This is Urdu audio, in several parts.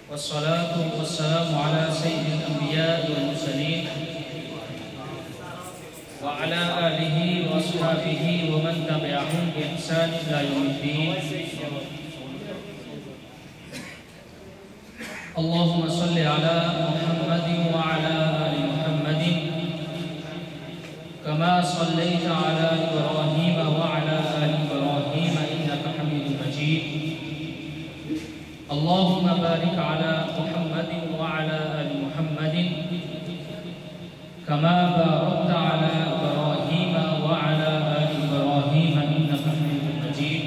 والصلاة والسلام على سيد الأنبياء والمرسلين وعلى آله وأصحابه ومن تبعهم بإحسان إلى يوم الدين. اللهم صل على محمد وعلى آل محمد كما صليت على إبراهيم وعلى آل إبراهيم إنك حميد مجيد. اللهم بارك على محمد وعلى آل محمد كما باركت على إبراهيم وعلى آل إبراهيم إنك حميد مجيد.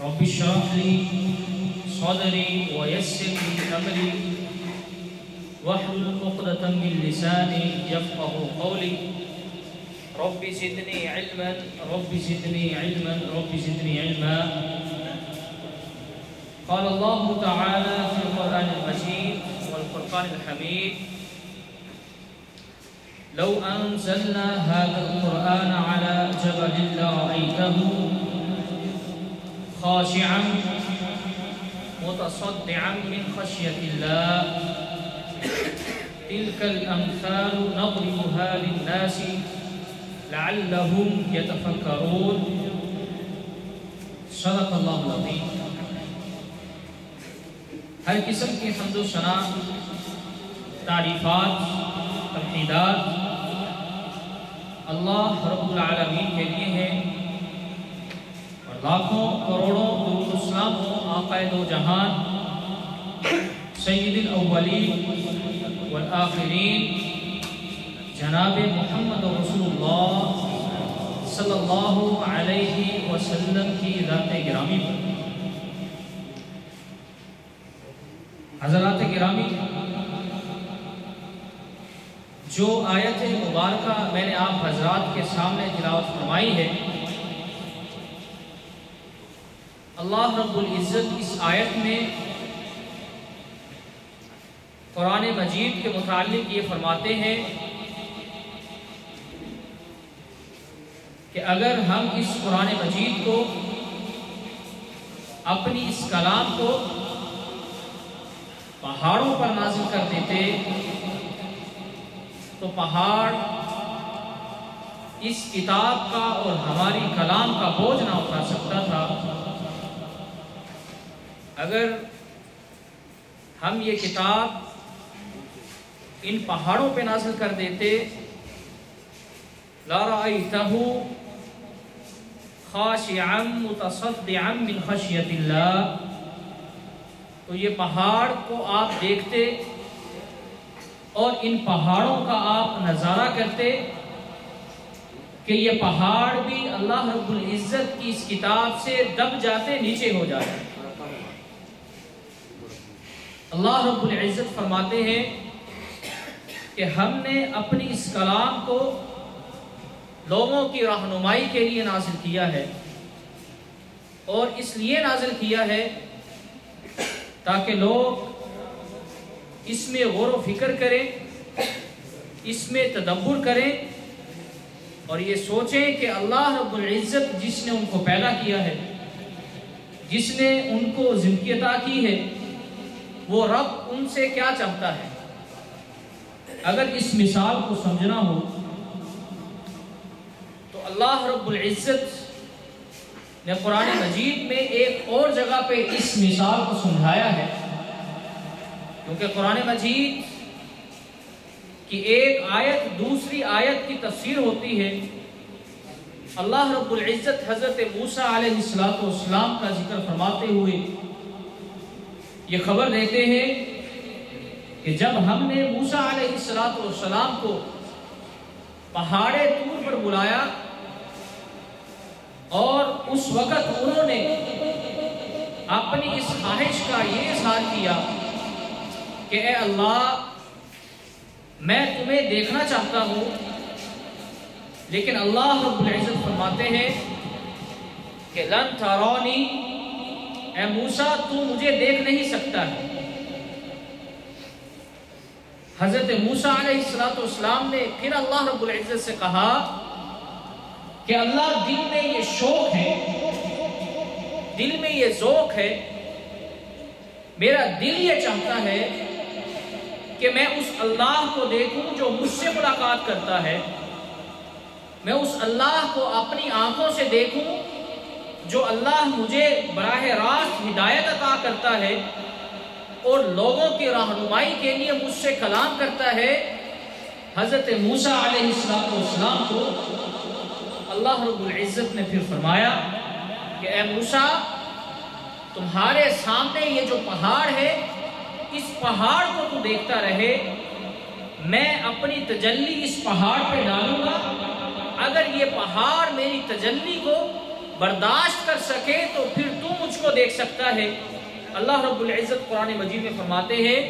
رب اشرح لي صدري ويسر لي أمري واحلل عقدة من لساني يفقه قولي. رب زدني علما رب زدني علما رب زدني علما. قال الله تعالى في القرآن المجيد والفرقان الحميد: لو أنزلنا هذا القرآن على جبل لرأيته خاشعا متصدعا من خشية الله تلك الأمثال نضربها للناس لعلهم يتفكرون. صدق اللہ العظیم. ہر قسم کی حمد و ثنا، تعریفات، تمجیدات اللہ رب العالمین کے لیے ہیں، اور لاکھوں کروڑوں درود و سلام ہو آقائے دو جہان سید الاولین والآخرین جناب محمد رسول اللہ صلی اللہ علیہ وسلم کی ذات گرامی پر. حضرات گرامی، جو آیت مبارکہ میں نے آپ حضرات کے سامنے تلاوت فرمائی ہے، اللہ رب العزت اس آیت میں قرآن مجید کے متعلق یہ فرماتے ہیں کہ اگر ہم اس قرآن مجید کو، اپنی اس کلام کو پہاڑوں پر نازل کر دیتے تو پہاڑ اس کتاب کا اور ہماری کلام کا بوجھ نہ اٹھا سکتا تھا. اگر ہم یہ کتاب ان پہاڑوں پہ نازل کر دیتے لَرَأَيْتَهُ خَاشِعًا مُتَصَدِّعًا مِنْ خَشْيَةِ اللَّهِ، تو یہ پہاڑ کو آپ دیکھتے اور ان پہاڑوں کا آپ نظارہ کرتے کہ یہ پہاڑ بھی اللہ رب العزت کی اس کتاب سے دب جاتے، نیچے ہو جاتے. اللہ رب العزت فرماتے ہیں کہ ہم نے اپنی اس کلام کو لوگوں کی رہنمائی کے لیے نازل کیا ہے، اور اس لیے نازل کیا ہے تاکہ لوگ اس میں غور و فکر کریں، اس میں تدبر کریں، اور یہ سوچیں کہ اللہ رب العزت جس نے ان کو پیدا کیا ہے، جس نے ان کو زندگی عطا کی ہے، وہ رب ان سے کیا چاہتا ہے. اگر اس مثال کو سمجھنا ہو تو اللہ رب العزت نے قرآن مجید میں ایک اور جگہ پہ اس مثال کو سمجھایا ہے، کیونکہ قرآن مجید کی ایک آیت دوسری آیت کی تفسیر ہوتی ہے. اللہ رب العزت حضرت موسیٰ علیہ السلام کا ذکر فرماتے ہوئے یہ خبر دیتے ہیں کہ جب ہم نے موسیٰ علیہ السلام کو پہاڑ طور پر بلایا، اور اس وقت انہوں نے اپنی اس خواہش کا یہ اظہار کیا کہ اے اللہ، میں تمہیں دیکھنا چاہتا ہوں، لیکن اللہ رب العزت فرماتے ہیں کہ لن ترونی، اے موسیٰ تو مجھے دیکھ نہیں سکتا ہے. حضرت موسیٰ علیہ السلام نے پھر اللہ رب العزت سے کہا کہ اللہ، دل میں یہ شوق ہے، دل میں یہ ذوق ہے میرا دل یہ چاہتا ہے کہ میں اس اللہ کو دیکھوں جو مجھ سے ملاقات کرتا ہے، میں اس اللہ کو اپنی آنکھوں سے دیکھوں جو اللہ مجھے براہ راست ہدایت عطا کرتا ہے اور لوگوں کی رہنمائی کے لیے مجھ سے کلام کرتا ہے۔ حضرت موسیٰ علیہ السلام کو اللہ رب العزت نے پھر فرمایا کہ اے موسیٰ، تمہارے سامنے یہ جو پہاڑ ہے، اس پہاڑ کو تو دیکھتا رہے، میں اپنی تجلی اس پہاڑ پہ ڈالوں گا، اگر یہ پہاڑ میری تجلی کو برداشت کر سکے تو پھر تو مجھ کو دیکھ سکتا ہے۔ اللہ رب العزت قرآن مجید میں فرماتے ہیں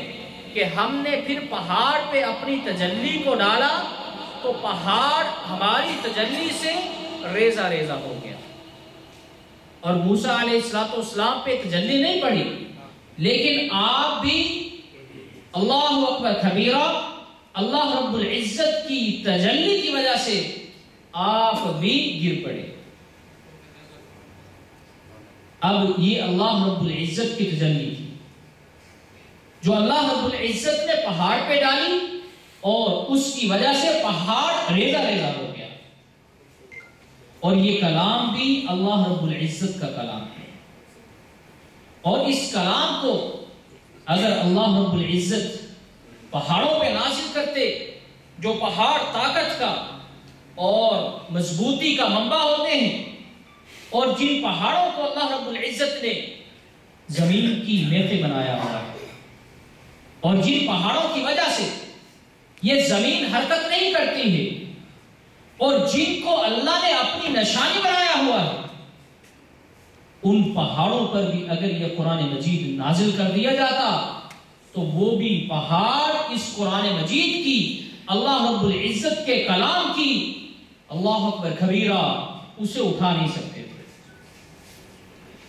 کہ ہم نے پھر پہاڑ پہ اپنی تجلی کو ڈالا تو پہاڑ ہماری تجلی سے ریزہ ریزہ ہو گیا۔ اور موسیٰ علیہ السلام پہ تجلی نہیں پڑی، لیکن آپ بھی اللہ اکبر کبیرہ، اللہ رب العزت کی تجلی کی وجہ سے آپ بھی گر پڑے۔ اب یہ اللہ رب العزت کی تجلی تھی جو اللہ رب العزت نے پہاڑ پہ ڈالی اور اس کی وجہ سے پہاڑ ریزہ ریزہ ہو گیا۔ اور یہ کلام بھی اللہ رب العزت کا کلام ہے، اور اس کلام کو اگر اللہ رب العزت پہاڑوں پہ نازل کرتے، جو پہاڑ طاقت کا اور مضبوطی کا منبع ہوتے ہیں، اور جن پہاڑوں کو اللہ رب العزت نے زمین کی میخیں بنایا ہوا ہے، اور جن پہاڑوں کی وجہ سے یہ زمین حرکت نہیں کرتی ہے، اور جن کو اللہ نے اپنی نشانی بنایا ہوا ہے، ان پہاڑوں پر بھی اگر یہ قرآن مجید نازل کر دیا جاتا تو وہ بھی پہاڑ اس قرآن مجید کی، اللہ رب العزت کے کلام کی، اللہ اکبر کبیرہ، اسے اٹھا نہیں سکتے تھے۔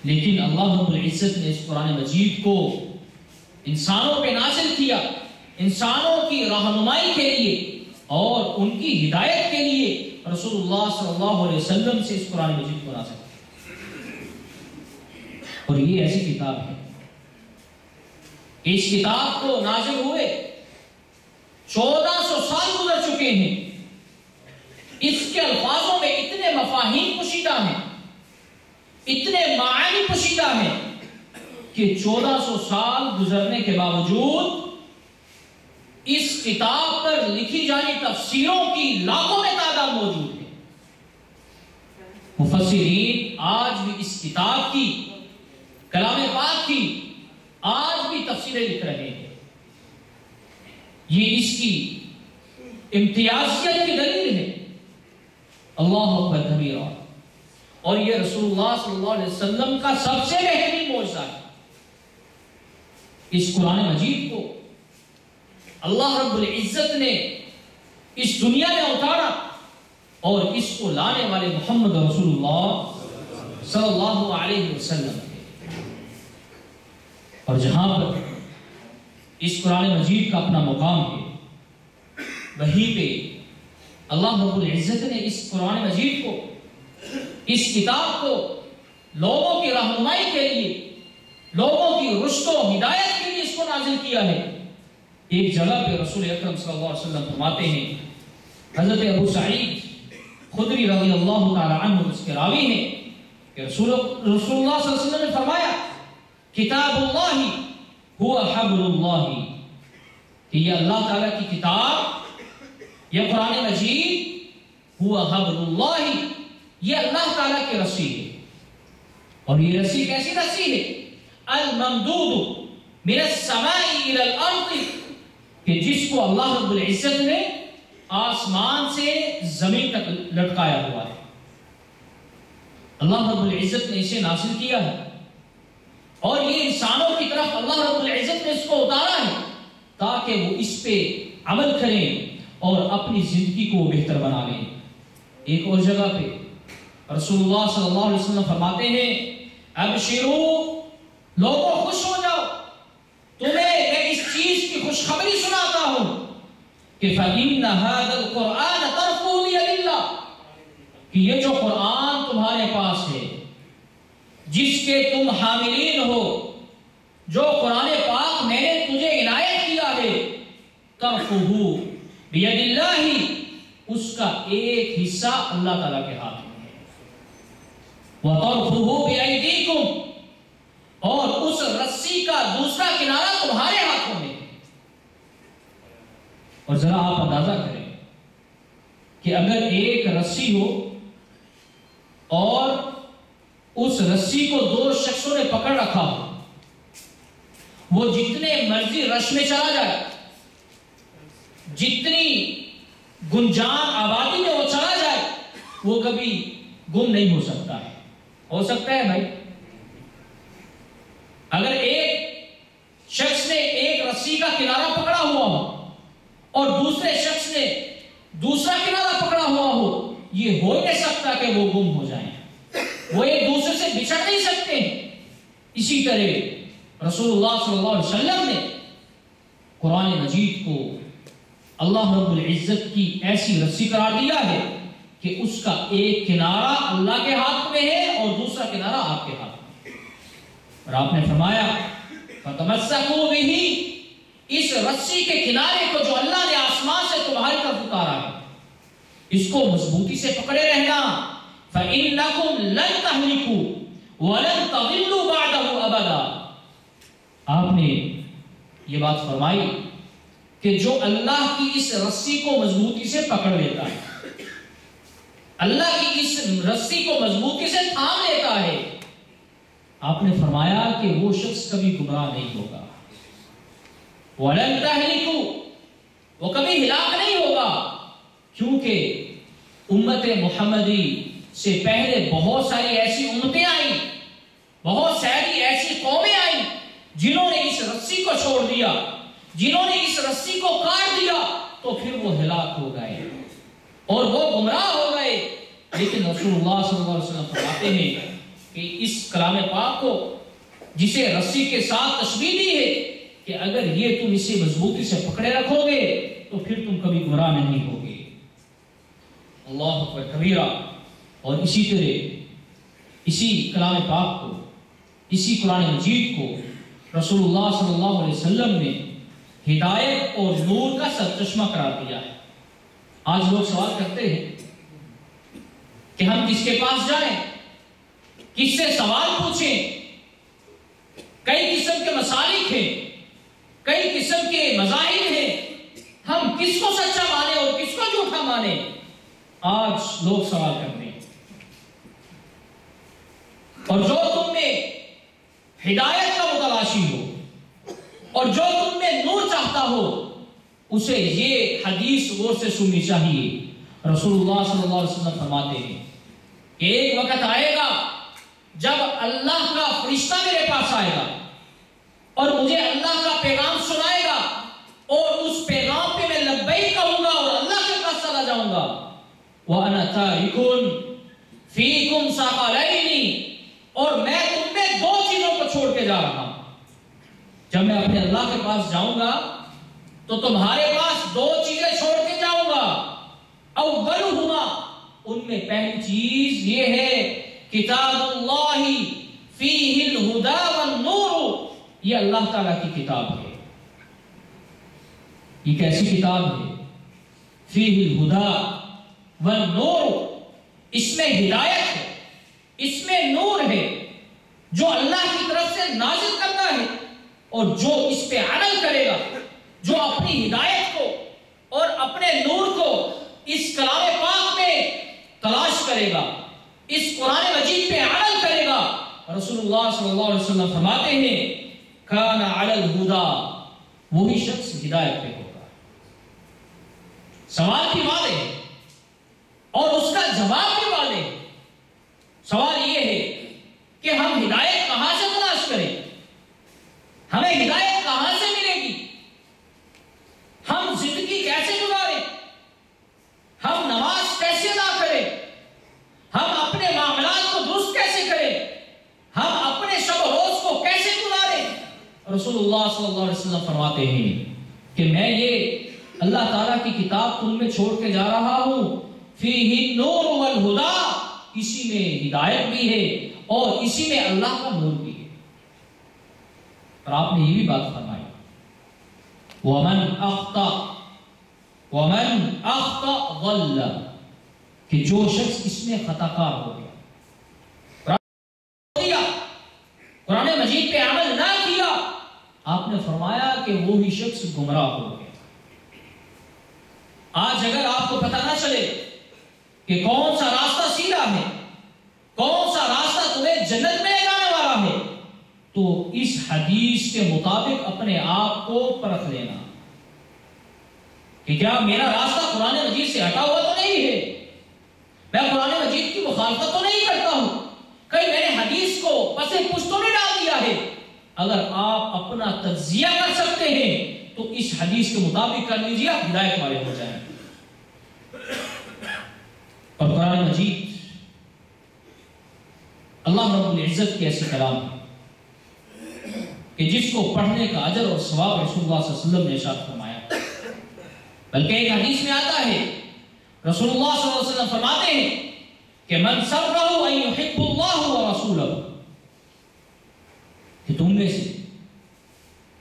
لیکن اللہ رب العزت نے اس قرآن مجید کو انسانوں پہ نازل کیا، انسانوں کی رہنمائی کے لیے اور ان کی ہدایت کے لیے رسول اللہ صلی اللہ علیہ وسلم سے اس قرآن مجید کو نازل کیا۔ اور یہ ایسی کتاب ہے، اس کتاب کو نازل ہوئے 1400 سال گزر چکے ہیں، اس کے الفاظوں میں اتنے مفاہیم پوشیدہ ہیں، اتنے معانی پوشیدہ ہیں کہ 1400 سال گزرنے کے باوجود اس کتاب پر لکھی جانی تفسیروں کی لاکھوں میں تعداد موجود ہے۔ مفسرین آج بھی اس کتاب کی، کلام پاک کی آج بھی تفسیریں لکھ رہے ہیں۔ یہ اس کی امتیازیت کی دلیل ہے، اللہ اکبر کبیرہ۔ اور یہ رسول اللہ صلی اللہ علیہ وسلم کا سب سے بہترین معجزہ ہے۔ اس قرآن مجید کو اللہ رب العزت نے اس دنیا میں اتارا، اور اس کو لانے والے محمد رسول اللہ صلی اللہ علیہ وسلم تھے۔ اور جہاں پر اس قرآن مجید کا اپنا مقام ہے، وہیں پہ اللہ رب العزت نے اس قرآن مجید کو، اس کتاب کو لوگوں کی رہنمائی کے لیے، لوگوں کی رشد و ہدایت کے لیے اس کو نازل کیا ہے۔ ایک جگہ پہ رسول اکرم صلی اللہ علیہ وسلم فرماتے ہیں، حضرت ابو سعید خدری رضی اللہ تعالی عنہ اس کے راوی ہیں کہ رسول اللہ صلی اللہ علیہ وسلم نے فرمایا، کتاب اللہ ہوا حبل اللہ، کہ یہ اللہ تعالیٰ کی کتاب، یہ قرآن مجید، ہوا حبل اللہ، یہ اللہ تعالیٰ کی رسی ہے۔ اور یہ رسی کیسی رسی ہے؟ الممدود من السماء الى الارض، کہ جس کو اللہ رب العزت نے آسمان سے زمین تک لٹکایا ہوا ہے۔ اللہ رب العزت نے اسے نازل کیا ہے، اور یہ انسانوں کی طرف اللہ رب العزت نے اس کو اتارا ہے تاکہ وہ اس پہ عمل کریں اور اپنی زندگی کو بہتر بنا لیں۔ ایک اور جگہ پہ رسول اللہ صلی اللہ علیہ وسلم فرماتے ہیں، ابشروا، لوگوں خوش ہو جاؤ، تمہیں میں اس چیز کی خوشخبری سناتا ہوں کہ فَإِنَّ هَذَا الْقُرْآنَ تَرْفُونِ لِلَّهِ، کہ یہ جو قرآن تمہارے پاس ہے، جس کے تم حاملین ہو، جو قرآن طرفہ بید اللہ، اس کا ایک حصہ اللہ تعالیٰ کے ہاتھ میں ہے، وطرفہ بایدیکم، اور اس رسی کا دوسرا کنارہ تمہارے ہاتھوں میں ہے۔ اور ذرا آپ اندازہ کریں کہ اگر ایک رسی ہو اور اس رسی کو دو شخصوں نے پکڑ رکھا ہو، وہ جتنے مرضی رش میں چلا جائے، جتنی گنجان آبادی میں وہ چلا جائے، وہ کبھی گم نہیں ہو سکتا ہے۔ ہو سکتا ہے بھائی؟ اگر ایک شخص نے ایک رسی کا کنارہ پکڑا ہوا ہو اور دوسرے شخص نے دوسرا کنارہ پکڑا ہوا ہو، یہ ہو نہیں سکتا کہ وہ گم ہو جائیں، وہ ایک دوسرے سے بچھڑ نہیں سکتے۔ اسی طرح رسول اللہ صلی اللہ علیہ وسلم نے قرآن مجید کو اللہ رب العزت کی ایسی رسی قرار دیا ہے کہ اس کا ایک کنارہ اللہ کے ہاتھ میں ہے اور دوسرا کنارہ آپ کے ہاتھ میں ہے۔ اور آپ نے فرمایا فَتَمَسَّكُوا بِهِ، اس رسی کے کنارے کو جو اللہ نے آسمان سے تمہاری طرف اتارا ہے، اس کو مضبوطی سے پکڑے رہنا۔ فَإِنَّكُمْ لَن تَهْلِكُوا وَلَن تَضِلُّوا بَعْدَهُ أَبَدًا۔ آپ نے یہ بات فرمائی کہ جو اللہ کی اس رسی کو مضبوطی سے پکڑ لیتا ہے، اللہ کی اس رسی کو مضبوطی سے تھام لیتا ہے، آپ نے فرمایا کہ وہ شخص کبھی گمراہ نہیں ہوگا۔ وَلَن تَهْلِكُوا، وہ کبھی ہلاک نہیں ہوگا، کیونکہ امت محمدی سے پہلے بہت ساری ایسی امتیں آئیں، بہت ساری ایسی قومیں آئیں جنہوں نے اس رسی کو چھوڑ دیا، جنہوں نے اس رسی کو کاٹ دیا، تو پھر وہ ہلاک ہو گئے اور وہ گمراہ ہو گئے۔ لیکن رسول اللہ صلی اللہ علیہ وسلم فرماتے ہیں کہ اس کلام پاک کو جسے رسی کے ساتھ تشبیہ دی ہے کہ اگر یہ تم اسے مضبوطی سے پکڑے رکھو گے تو پھر تم کبھی گمراہ نہیں ہوگے۔ اللہ اکبر کبیرہ۔ اور اسی طرح اسی کلام پاک کو، اسی قرآن مجید کو رسول اللہ صلی اللہ علیہ وسلم نے ہدایت اور نور کا سرچشمہ قرار دیا ہے۔ آج لوگ سوال کرتے ہیں کہ ہم کس کے پاس جائیں، کس سے سوال پوچھیں؟ کئی قسم کے مسالک ہیں، کئی قسم کے مذاہب ہیں، ہم کس کو سچا مانیں اور کس کو جھوٹا مانیں؟ آج لوگ سوال کرتے ہیں۔ اور جو تم میں ہدایت کا متلاشی ہو اور جو تم میں نور چاہتا ہو، اسے یہ حدیث غور سے سننی چاہیے۔ رسول اللہ صلی اللہ علیہ وسلم فرماتے ہیں کہ ایک وقت آئے گا جب اللہ کا فرشتہ میرے پاس آئے گا اور مجھے اللہ کا پیغام سنائے گا، اور اس پیغام پہ میں لبیک کہوں گا اور اللہ کے پاس چلا جاؤں گا۔ وَأَنَا تَارِكٌ فِيكُمْ ثَقَلَيْنِ، اور میں تم میں دو چیزوں کو چھوڑ کے جا رہا ہوں۔ جب میں اپنے اللہ کے پاس جاؤں گا تو تمہارے پاس دو چیزیں چھوڑ کے جاؤں گا۔ اولہما، ان میں پہلی چیز یہ ہے کتاب اللہ فیہ الہدی والنور، یہ اللہ تعالیٰ کی کتاب ہے۔ یہ کیسی کتاب ہے؟ فیہ الہدی والنور، اس میں ہدایت ہے، اس میں نور ہے، جو اللہ کی طرف سے نازل کرتا ہے، اور جو اس پہ عمل کرے گا، جو اپنی ہدایت کو اور اپنے نور کو اس کلام پاک میں تلاش کرے گا، اس قرآن مجید پہ عمل کرے گا، رسول اللہ صلی اللہ علیہ وسلم فرماتے ہیں کان علی الہدی، وہی شخص ہدایت پہ ہوگا۔ سوال بھی واضح ہے اور اس کا جواب بھی واضح ہے۔ سوال یہ ہے کہ ہم ہدایت کہاں سے تلاش کریں؟ ہمیں ہدایت کہاں سے ملے گی؟ ہم زندگی کیسے گزاریں؟ ہم نماز کیسے ادا کریں؟ ہم اپنے معاملات کو درست کیسے کریں؟ ہم اپنے شب و روز کو کیسے گزاریں؟ رسول اللہ صلی اللہ علیہ وسلم فرماتے ہیں کہ میں یہ اللہ تعالیٰ کی کتاب تم میں چھوڑ کے جا رہا ہوں، فیہ النور والہدی، اسی میں ہدایت بھی ہے اور اسی میں اللہ کا نور بھی ہے۔ اور آپ نے یہ بھی بات فرمائی ومن اخطأ ضل، کہ جو شخص اس میں خطا کار ہو گیا، قرآن مجید پہ عمل نہ کیا، آپ نے فرمایا کہ وہی شخص گمراہ ہو گیا۔ آج اگر آپ کو پتہ نہ چلے کہ کون سا راستہ سیدھا ہے، کون سا راستہ تمہیں جنت میں لے جانے والا ہے، تو اس حدیث کے مطابق اپنے آپ کو پرکھ لینا کہ کیا میرا راستہ قرآن مجید سے ہٹا ہوا تو نہیں ہے، میں قرآن مجید کی مخالفت تو نہیں کرتا ہوں، کہیں میں نے حدیث کو پس پش تو نہیں ڈال دیا ہے۔ اگر آپ اپنا تجزیہ کر سکتے ہیں تو اس حدیث کے مطابق کر لیجیے، آپ ہدایت والے ہو جائیں۔ اور قرآن مجید اللہ رب العزت کی ایسی کلام ہے کہ جس کو پڑھنے کا اجر اور ثواب رسول اللہ صلی اللہ علیہ وسلم نے ارشاد فرمایا، بلکہ ایک حدیث میں آتا ہے رسول اللہ صلی اللہ علیہ وسلم فرماتے ہیں کہ من سرہ ان یحب اللہ ورسولہ، کہ تم میں سے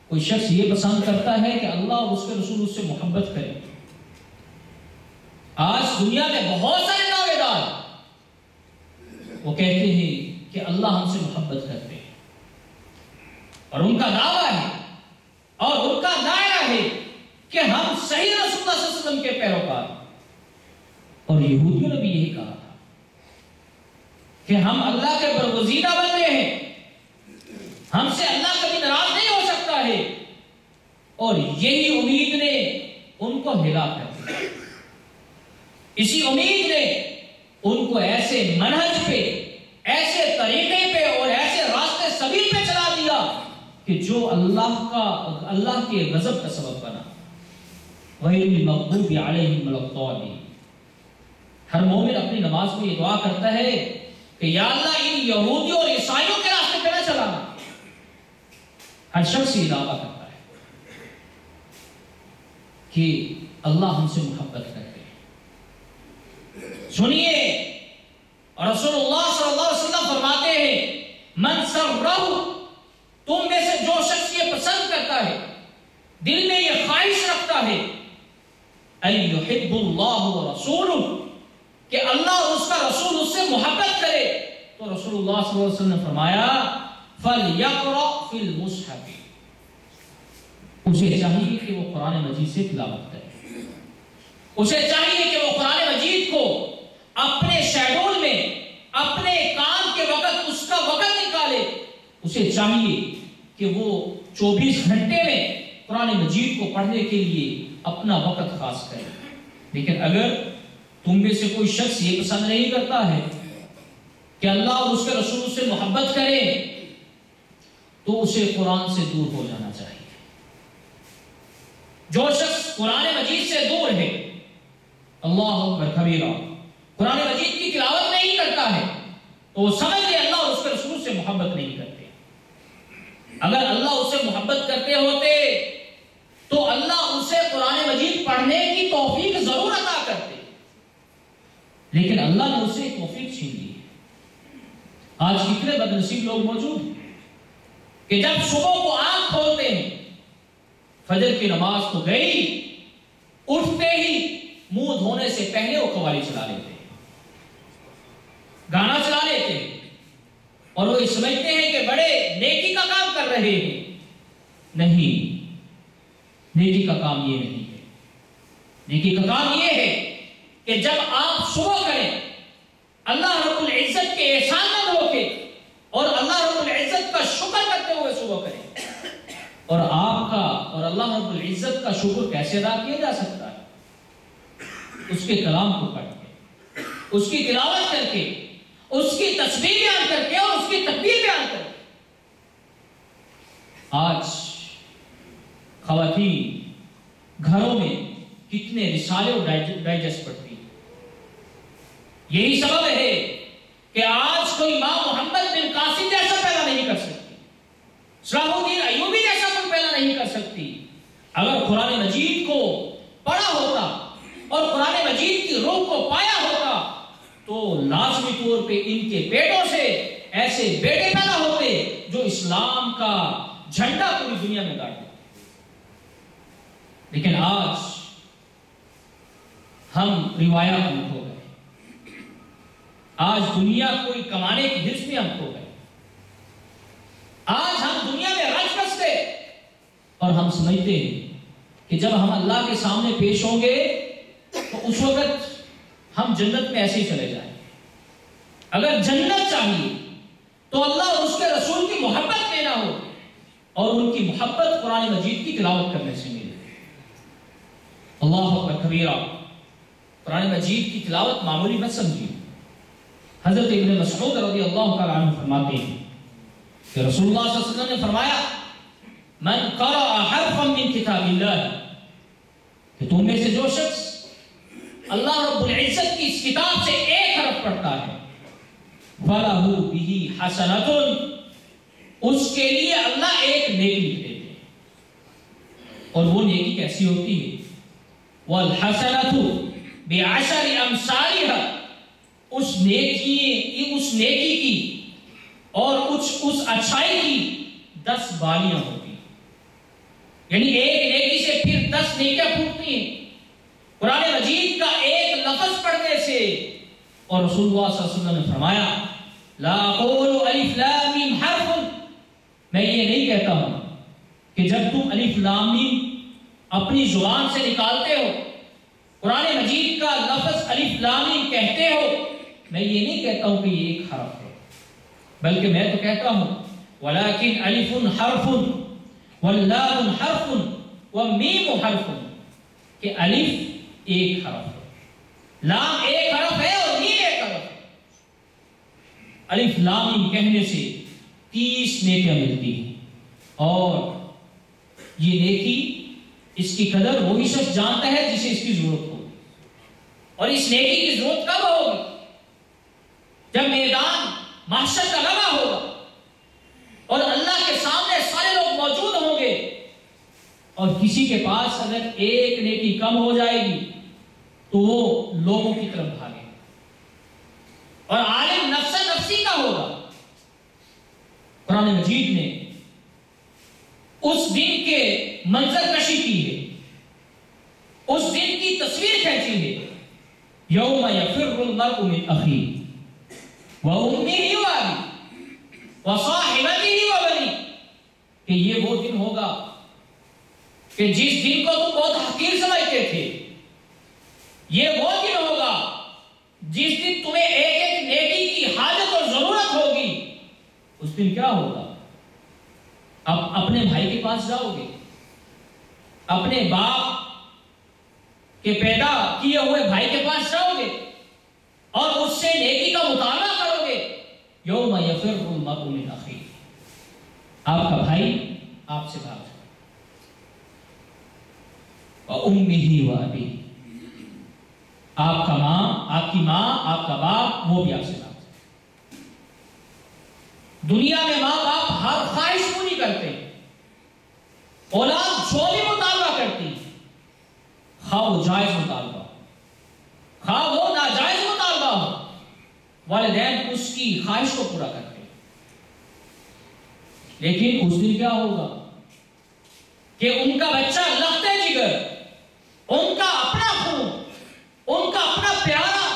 کوئی شخص یہ پسند کرتا ہے کہ اللہ اور اس کے رسول اس سے محبت کرے۔ آج دنیا میں بہت سارے دعوے دار وہ کہتے ہیں کہ اللہ ہم سے محبت کرتے ہیں، اور ان کا دعویٰ ہے اور ان کا دعویٰ ہے کہ ہم صحیح رسول اللہ صلی اللہ علیہ وسلم کے پیروکار ہیں۔ اور یہودیوں نے بھی یہی کہا تھا کہ ہم اللہ کے برگزیدہ بندے ہیں، ہم سے اللہ کبھی ناراض نہیں ہو سکتا ہے، اور یہی امید نے ان کو ہلاک کر دیا۔ اسی امید نے ان کو ایسے منہج پہ، ایسے طریقے پہ اور ایسے راستے سبیل پہ چلا دیا کہ جو اللہ کے غضب کا سبب بنا۔ غیر المغضوب علیہم ولا الضالین۔ ہر مومن اپنی نماز میں یہ دعا کرتا ہے کہ یا اللہ ان یہودیوں اور عیسائیوں کے راستے پہ نہ چلانا۔ ہر شخص یہ دعویٰ کرتا ہے کہ اللہ ہم سے محبت کرتے ہیں۔ سنیے، اور رسول اللہ صلی اللہ علیہ وسلم فرماتے ہیں من سرہ، تم میں سے جو شخص یہ پسند کرتا ہے، دل میں یہ خواہش رکھتا ہے ان یحب اللہ ورسولہ، کہ اللہ اور اس کا رسول اس سے محبت کرے، تو رسول اللہ صلی اللہ علیہ وسلم نے فرمایا فَلْيَقْرَأْ فِي الْمُصْحَفِ، اسے چاہیے کہ وہ قرآن مجید سے تلاوت کرے، اسے چاہیے کہ وہ قرآن مجید کو اپنے شیڈول میں، اپنے کام کے وقت اس کا وقت نکالے، اسے چاہیے کہ وہ 24 گھنٹے میں قرآن مجید کو پڑھنے کے لیے اپنا وقت خاص کرے۔ لیکن اگر تم میں سے کوئی شخص یہ پسند نہیں کرتا ہے کہ اللہ اور اس کے رسول سے محبت کرے، تو اسے قرآن سے دور ہو جانا چاہیے۔ جو شخص قرآن مجید سے دور ہے، اللہ اکبر کبیرہ، قرآن مجید کی تلاوت نہیں کرتا ہے، تو وہ سمجھ لے اللہ اور اس کے رسول سے محبت نہیں کرتے۔ اگر اللہ اس سے محبت کرتے ہوتے تو اللہ اسے قرآن مجید پڑھنے کی توفیق ضرور عطا کرتے، لیکن اللہ نے اسے توفیق چھین لی۔ آج کتنے بدنصیب لوگ موجود ہیں کہ جب صبح کو آنکھ کھولتے ہیں، فجر کی نماز تو گئی، اٹھتے ہی منہ دھونے سے پہلے وہ قوالی چلا لیتے ہیں، گانا چلا لیتے ہیں، اور وہ سمجھتے ہیں کہ بڑے نیکی کا کام کر رہے ہیں۔ نہیں، نیکی کا کام یہ نہیں ہے۔ نیکی کا کام یہ ہے کہ جب آپ صبح کریں، اللہ رب العزت کے احسان مند ہو کے اور اللہ رب العزت کا شکر کرتے ہوئے صبح کریں۔ اور آپ کا اور اللہ رب العزت کا شکر کیسے ادا کیا جا سکتا ہے؟ اس کے کلام کو پڑھ کے، اس کی تلاوت کر کے، اس کی تسبیح بیان کر کے اور اس کی تکبیر بیان کر کے۔ آج خواتین گھروں میں کتنے رسالے اور ڈائجسٹ پڑھتی ہیں۔ یہی سبب ہے کہ آج کوئی ماں محمد بن قاسم جیسا پیدا نہیں کر سکتی، صلاح الدین ایوبی جیسا کوئی پیدا نہیں کر سکتی۔ اگر قرآن مجید کو پڑھا ہوتا اور قرآن مجید کی روح کو پایا ہوتا تو لازمی طور پہ ان کے بیٹوں سے ایسے بیٹے پیدا ہوتے جو اسلام کا جھنڈا پوری دنیا میں گاڑتے۔ لیکن آج ہم روایات میں کھو گئے، آج دنیا کوئی کمانے کی حرص میں ہم کھو گئے، آج ہم دنیا میں رچ بس گئے اور ہم سمجھتے ہیں کہ جب ہم اللہ کے سامنے پیش ہوں گے تو اس وقت ہم جنت میں ایسے ہی چلے جائیں۔ اگر جنت چاہیے تو اللہ اور اس کے رسول کی محبت لینا ہو، اور ان کی محبت قرآن مجید کی تلاوت کرنے سے ملے۔ اللہ اکبر کبیرہ، قرآن مجید کی تلاوت معمولی مت سمجھیے۔ حضرت ابن مسعود رضی اللہ تعالیٰ عنہ فرماتے ہیں کہ رسول اللہ صلی اللہ علیہ وسلم نے فرمایا من قرأ حرفا من کتاب اللہ، کہ تم میں سے جو شخص اللہ رب العزت کی اس کتاب سے ایک حرف پڑھتا ہے فَلَهُ بِهِ حَسَنَةٌ، اس کے لیے اللہ ایک نیکی لکھ دیتے ہیں۔ اور وہ نیکی کیسی ہوتی ہے؟ وَالْحَسَنَةُ بِعَشَرِ أَمْثَالِهَا، اس نیکی کی اور اس اچھائی کی 10 بالیاں ہوتی ہیں، یعنی ایک نیکی سے پھر 10 نیکیاں پھوٹتی ہیں قرآن مجید کا ایک لفظ پڑھنے سے۔ اور رسول اللہ صلی اللہ علیہ وسلم نے فرمایا لا اقول الف لام میم حرف، میں یہ نہیں کہتا ہوں کہ جب تم الف لام میم اپنی زبان سے نکالتے ہو، قرآن مجید کا لفظ الف لام میم کہتے ہو، میں یہ نہیں کہتا ہوں کہ یہ ایک حرف ہے، بلکہ میں تو کہتا ہوں ولكن الف حرف واللام حرف والمیم حرف، کہ الف ایک حرف ہے، لام ایک حرف ہے اور میم ایک حرف ہے۔ الف لام میم کہنے سے 30 نیکیاں ملتی ہیں، اور یہ نیکی اس کی قدر وہی شخص جانتا ہے جسے اس کی ضرورت ہو، اور اس نیکی کی ضرورت کب ہوگی؟ جب میدان محشر کا لمحہ ہوگا اور اللہ کے سامنے سارے لوگ موجود ہوں گے، اور کسی کے پاس اگر ایک نیکی کم ہو جائے گی تو وہ لوگوں کی طرف بھاگے، اور عالم نفس نفسی کا ہوگا۔ قرآن مجید نے اس دن کے منظر کشی کی ہے، اس دن کی تصویر کھینچی ہے، یوم یفر المرء من اخیہ وامہ وابیہ وصاحبتہ وبنیہ، کہ یہ وہ دن ہوگا کہ جس دن کو تم بہت حقیر سمجھتے تھے، یہ وہ دن ہوگا جس دن تمہیں ایک ایک نیکی کی حاجت اور ضرورت ہوگی۔ اس دن کیا ہوگا؟ اب اپنے بھائی کے پاس جاؤ گے، اپنے باپ کے پیدا کیے ہوئے بھائی کے پاس جاؤ گے اور اس سے نیکی کا مطالبہ کرو گے۔ یوم یفر المرء من اخیہ، آپ کا بھائی آپ سے بھاگ جائے، وَأُمِّهِ وَأَبِيهِ، آپ کا ماں، آپ کی ماں، آپ کا باپ، وہ بھی آپ سے بھاگ جائے۔ دنیا میں ماں باپ ہر خواہش پوری کرتے ہیں، اولاد جو بھی مطالبہ کرتی، خواہ وہ جائز مطالبہ، خواہ وہ ناجائز مطالبہ ہو، والدین اس کی خواہش کو پورا کرتے ہیں۔ لیکن اس دن کیا ہوگا کہ ان کا بچہ لختے جگر، ان کا اپنا خون، ان کا اپنا پیارا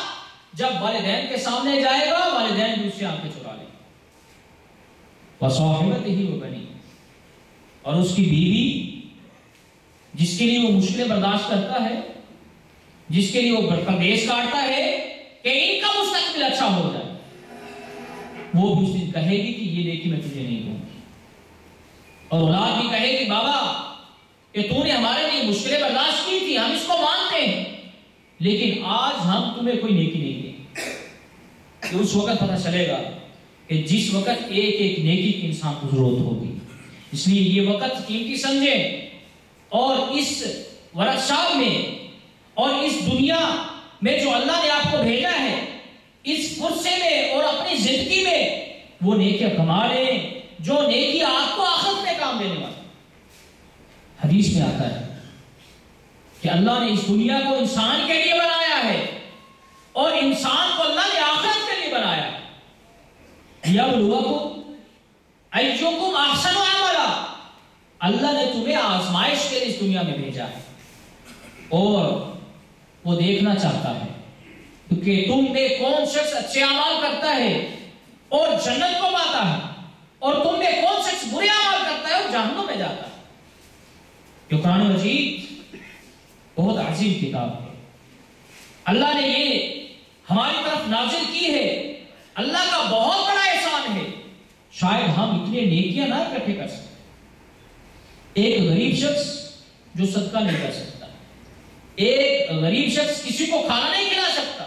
جب والدین کے سامنے جائے گا، والدین بھی اس سے آنکھیں چرا لیں گے۔ وصاحبتہ وبنیہ، اور اس کی بیوی جس کے لیے وہ مشکلیں برداشت کرتا ہے، جس کے لیے وہ پردیس کاٹتا ہے کہ ان کا مستقبل اچھا ہو جائے، وہ بھی اس دن کہے گی کہ یہ نیکی میں تجھے نہیں دوں گی، اور اولاد بھی کہے گی بابا کہ تو نے ہمارے لیے مشکلیں برداشت کی تھی، ہم اس کو مانتے ہیں، لیکن آج ہم تمہیں کوئی نیکی نہیں دیں۔ کہ اس وقت پتہ چلے گا کہ جس وقت ایک ایک نیکی کی انسان کو ضرورت ہوگی۔ اس لیے یہ وقت قیمتی سمجھیں، اور اس ورکشاپ میں اور اس دنیا میں جو اللہ نے آپ کو بھیجا ہے، اس فرصے میں اور اپنی زندگی میں وہ نیکیاں کما لیں جو نیکی آپ کو آخرت میں کام دینے والا۔ حدیث میں آتا ہے کہ اللہ نے اس دنیا کو انسان کے لیے بنایا ہے، اور انسان کو اللہ نے آخرت کے لیے بنایا ہے۔ لِيَبْلُوَكُمْ أَيُّكُمْ أَحْسَنُ عَمَلًا، اللہ نے تمہیں آزمائش کے لیے اس دنیا میں بھیجا ہے۔ اور وہ دیکھنا چاہتا ہے کہ تم میں کون شخص اچھے اعمال کرتا ہے اور جنت کو پاتا ہے، اور تم میں کون شخص برے اعمال کرتا ہے اور جہنم میں جاتا ہے۔ جو قرآن مجید بہت عظیم کتاب ہے، اللہ نے یہ ہماری طرف نازل کی ہے، اللہ کا بہت بڑا احسان ہے۔ شاید ہم اتنے نیکیاں نہ اکٹھے کر سکتے۔ ایک غریب شخص جو صدقہ نہیں کر سکتا، ایک غریب شخص کسی کو کھانا نہیں کھلا سکتا،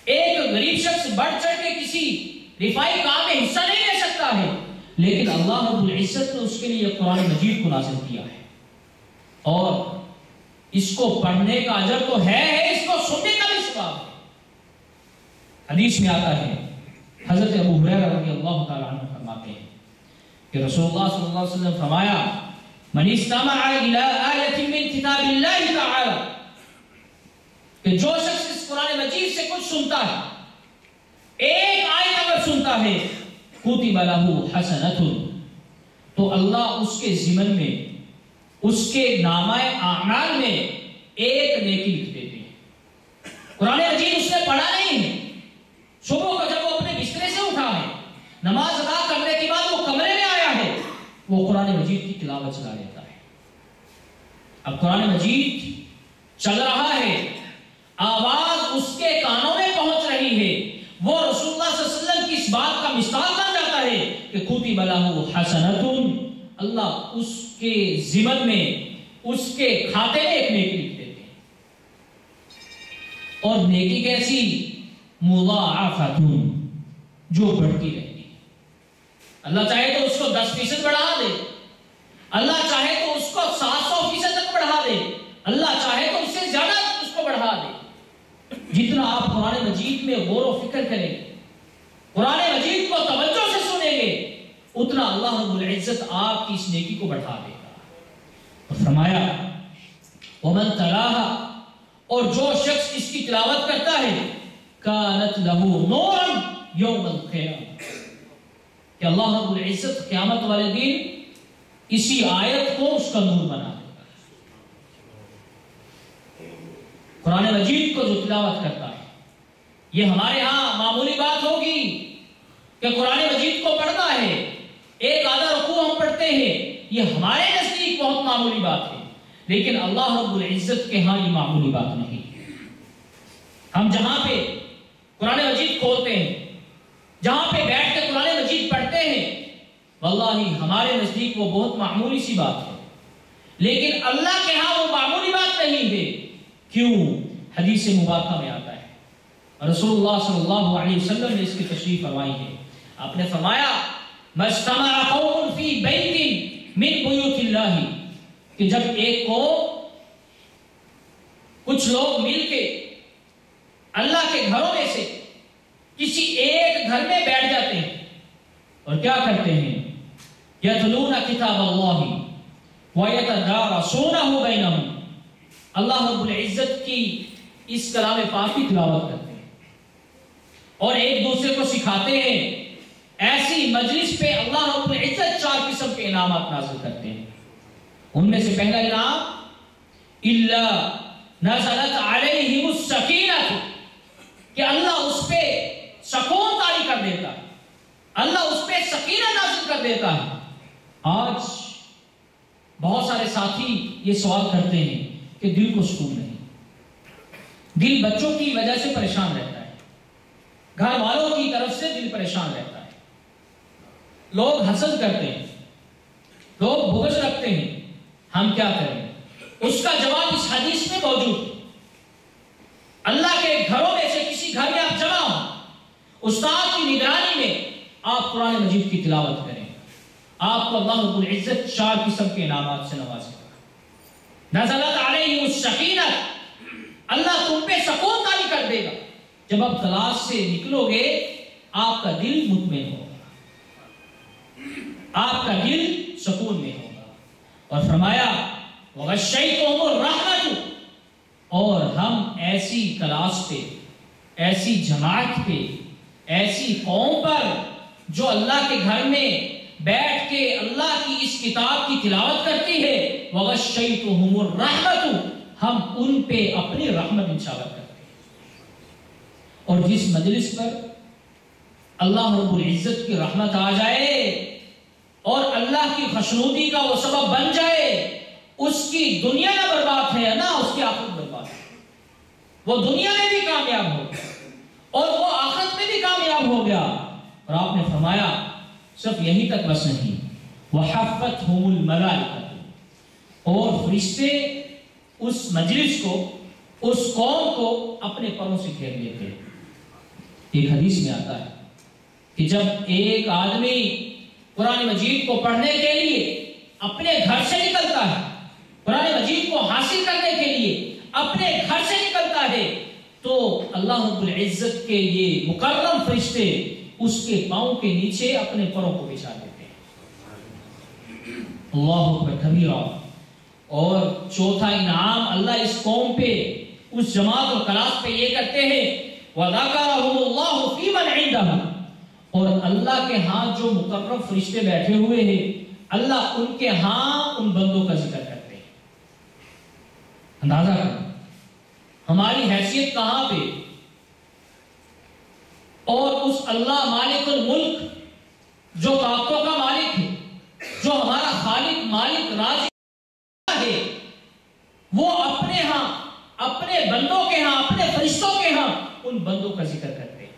ایک غریب شخص بڑھ چڑھ کے کسی رفائی کام میں حصہ نہیں لے سکتا ہے، لیکن اللہ رب العزت نے اس کے لیے قرآن مجید کو نازل کیا ہے، اور اس کو پڑھنے کا اجر تو ہے، اس کو سننے کا بھی ثواب ہے۔ حدیث میں آتا ہے، حضرت ابو ہریرہ رضی اللہ تعالی عنہ فرماتے ہیں کہ رسول اللہ صلی اللہ علیہ وسلم فرمایا، من استمع الى آیت من کتاب اللہ تعالی، کہ جو شخص اس قرآن مجید سے کچھ سنتا ہے، ایک آیت اگر سنتا ہے، کتب لہ حسنۃ، تو اللہ اس کے ضمن میں، اس کے نامہ اعمال میں ایک نیکی لکھ دیتے ہیں۔ قرآن مجید اس نے پڑھا نہیں ہے، صبح کو جب وہ اپنے بسترے سے اٹھا ہے، نماز ادا کرنے کے بعد وہ کمرے میں آیا ہے، وہ قرآن مجید کی تلاوت چلا لیتا ہے۔ اب قرآن مجید چل رہا ہے، آواز اس کے کانوں میں پہنچ رہی ہے، وہ رسول اللہ صلی اللہ علیہ وسلم کی اس بات کا مصداق بن جاتا ہے کہ کتب لہ حسنۃ، اللہ اس کے ضمن میں، اس کے کھاتے میں ایک نیکی لکھ دیتے ہیں۔ اور نیکی کیسی؟ مضاعفۃ، جو بڑھتی رہتی ہے۔ اللہ چاہے تو اس کو 10% بڑھا دے، اللہ چاہے تو اس کو 700% تک بڑھا دے، اللہ چاہے تو اس سے زیادہ اس کو بڑھا دے۔ جتنا آپ قرآن مجید میں غور و فکر کریں گے، قرآن مجید کو توجہ سے سنیں گے، اتنا اللہ رب العزت آپ کی اس نیکی کو بڑھا دے گا۔ اور فرمایا ومن تلاہا، اور جو شخص اس کی تلاوت کرتا ہے، کانت لہ نورا یوم القیامہ، کہ اللہ رب العزت قیامت والے دن اسی آیت کو اس کا نور بنا دے گا۔ قرآن مجید کو جو تلاوت کرتا ہے، یہ ہمارے ہاں معمولی بات ہوگی کہ قرآن مجید کو پڑھنا ہے، ایک آدھا رکوع ہم پڑھتے ہیں، یہ ہمارے نزدیک بہت معمولی بات ہے، لیکن اللہ رب العزت کے ہاں یہ معمولی بات نہیں۔ ہم جہاں پہ قرآن مجید کھولتے ہیں، جہاں پہ بیٹھ کے قرآن مجید پڑھتے ہیں، واللہ ہمارے نزدیک وہ بہت معمولی سی بات ہے، لیکن اللہ کے ہاں وہ معمولی بات نہیں ہے۔ کیوں؟ حدیث مبارکہ میں آتا ہے، رسول اللہ صلی اللہ علیہ وسلم نے اس کی تشریح فرمائی ہے۔ آپ نے فرمایا مجتمع قوم فی بیت من بیوت اللہ، کہ جب ایک قوم، کچھ لوگ مل کے اللہ کے گھروں میں سے کسی ایک گھر میں بیٹھ جاتے ہیں اور کیا کرتے ہیں، یتلون کتاب اللہ ویتدارسونہ بینہم، اللہ رب العزت کی اس کلام پاک کی تلاوت کرتے ہیں اور ایک دوسرے کو سکھاتے ہیں۔ ایسی مجلس پہ اللہ رب العزت 4 قسم کے انعامات نازل کرتے ہیں۔ ان میں سے پہلا انعام، الا نزلت علیہم السکینہ، کہ اللہ اس پہ سکون طاری کر دیتا ہے، اللہ اس پہ سکینہ نازل کر دیتا ہے۔ آج بہت سارے ساتھی یہ سوال کرتے ہیں کہ دل کو سکون نہیں، دل بچوں کی وجہ سے پریشان رہتا ہے، گھر والوں کی طرف سے دل پریشان رہتا ہے، لوگ حسد کرتے ہیں، لوگ بغض رکھتے ہیں، ہم کیا کریں؟ اس کا جواب اس حدیث میں موجود ہے۔ اللہ کے گھروں میں سے کسی گھر میں آپ جمع ہوں، استاد کی نگرانی میں آپ قرآن مجید کی تلاوت کریں، آپ کو اللہ رب العزت 4 قسم کے انعامات سے نوازے گا۔ نزلت علیہم السکینہ، اللہ تم پہ سکون طاری کر دے گا۔ جب آپ کلاس سے نکلو گے، آپ کا دل مطمئن ہوگا، آپ کا دل سکون میں ہوگا۔ اور فرمایا وغشیتہم الرحمۃ، اور ہم ایسی کلاس پہ، ایسی جماعت پہ، ایسی قوم پر جو اللہ کے گھر میں بیٹھ کے اللہ کی اس کتاب کی تلاوت کرتی ہے، وغشیتہم الرحمۃ، ہم ان پہ اپنی رحمت انشاءاللہ کرتے ہیں۔ اور جس مجلس پر اللہ رب العزت کی رحمت آ جائے اور اللہ کی خوشنودی کا وہ سبب بن جائے، اس کی دنیا نہ برباد ہے نہ اس کی آخرت برباد ہے۔ وہ دنیا میں بھی کامیاب ہو گیا اور وہ آخرت میں بھی کامیاب ہو گیا۔ اور آپ نے فرمایا صرف یہی تک بس نہیں، وَحَفَّتْهُمُ الْمَلَائِكَةُ، اور فرشتے اس مجلس کو، اس قوم کو اپنے پروں سے گھیر لیتے ہیں۔ ایک حدیث میں آتا ہے کہ جب ایک آدمی قرآن مجید کو پڑھنے کے لیے اپنے گھر سے نکلتا ہے، قرآن مجید کو حاصل کرنے کے لیے اپنے گھر سے نکلتا ہے، تو اللہ رب العزت کے یہ مکرم فرشتے اس کے پاؤں کے نیچے اپنے پروں کو بچھا دیتے ہیں۔ اللہ اکبر کبیرہ۔ اور چوتھا انعام اللہ اس قوم پہ، اس جماعت اور کلاس پہ یہ کرتے ہیں، وَذَكَرَهُمُ اللَّهُ فِي مَنْ عِنْدَهُ، اور اللہ کے ہاں جو مقرب فرشتے بیٹھے ہوئے ہیں، اللہ ان کے ہاں ان بندوں کا ذکر کرتے ہیں۔ اندازہ کریں ہماری حیثیت کہاں پہ، اور اس اللہ مالک الملک جو طاقتوں کا مالک ہے، جو ہمارا خالق مالک رازق ہے، وہ اپنے ہاں، اپنے بندوں کے ہاں، اپنے فرشتوں کے ہاں ان بندوں کا ذکر کرتے ہیں۔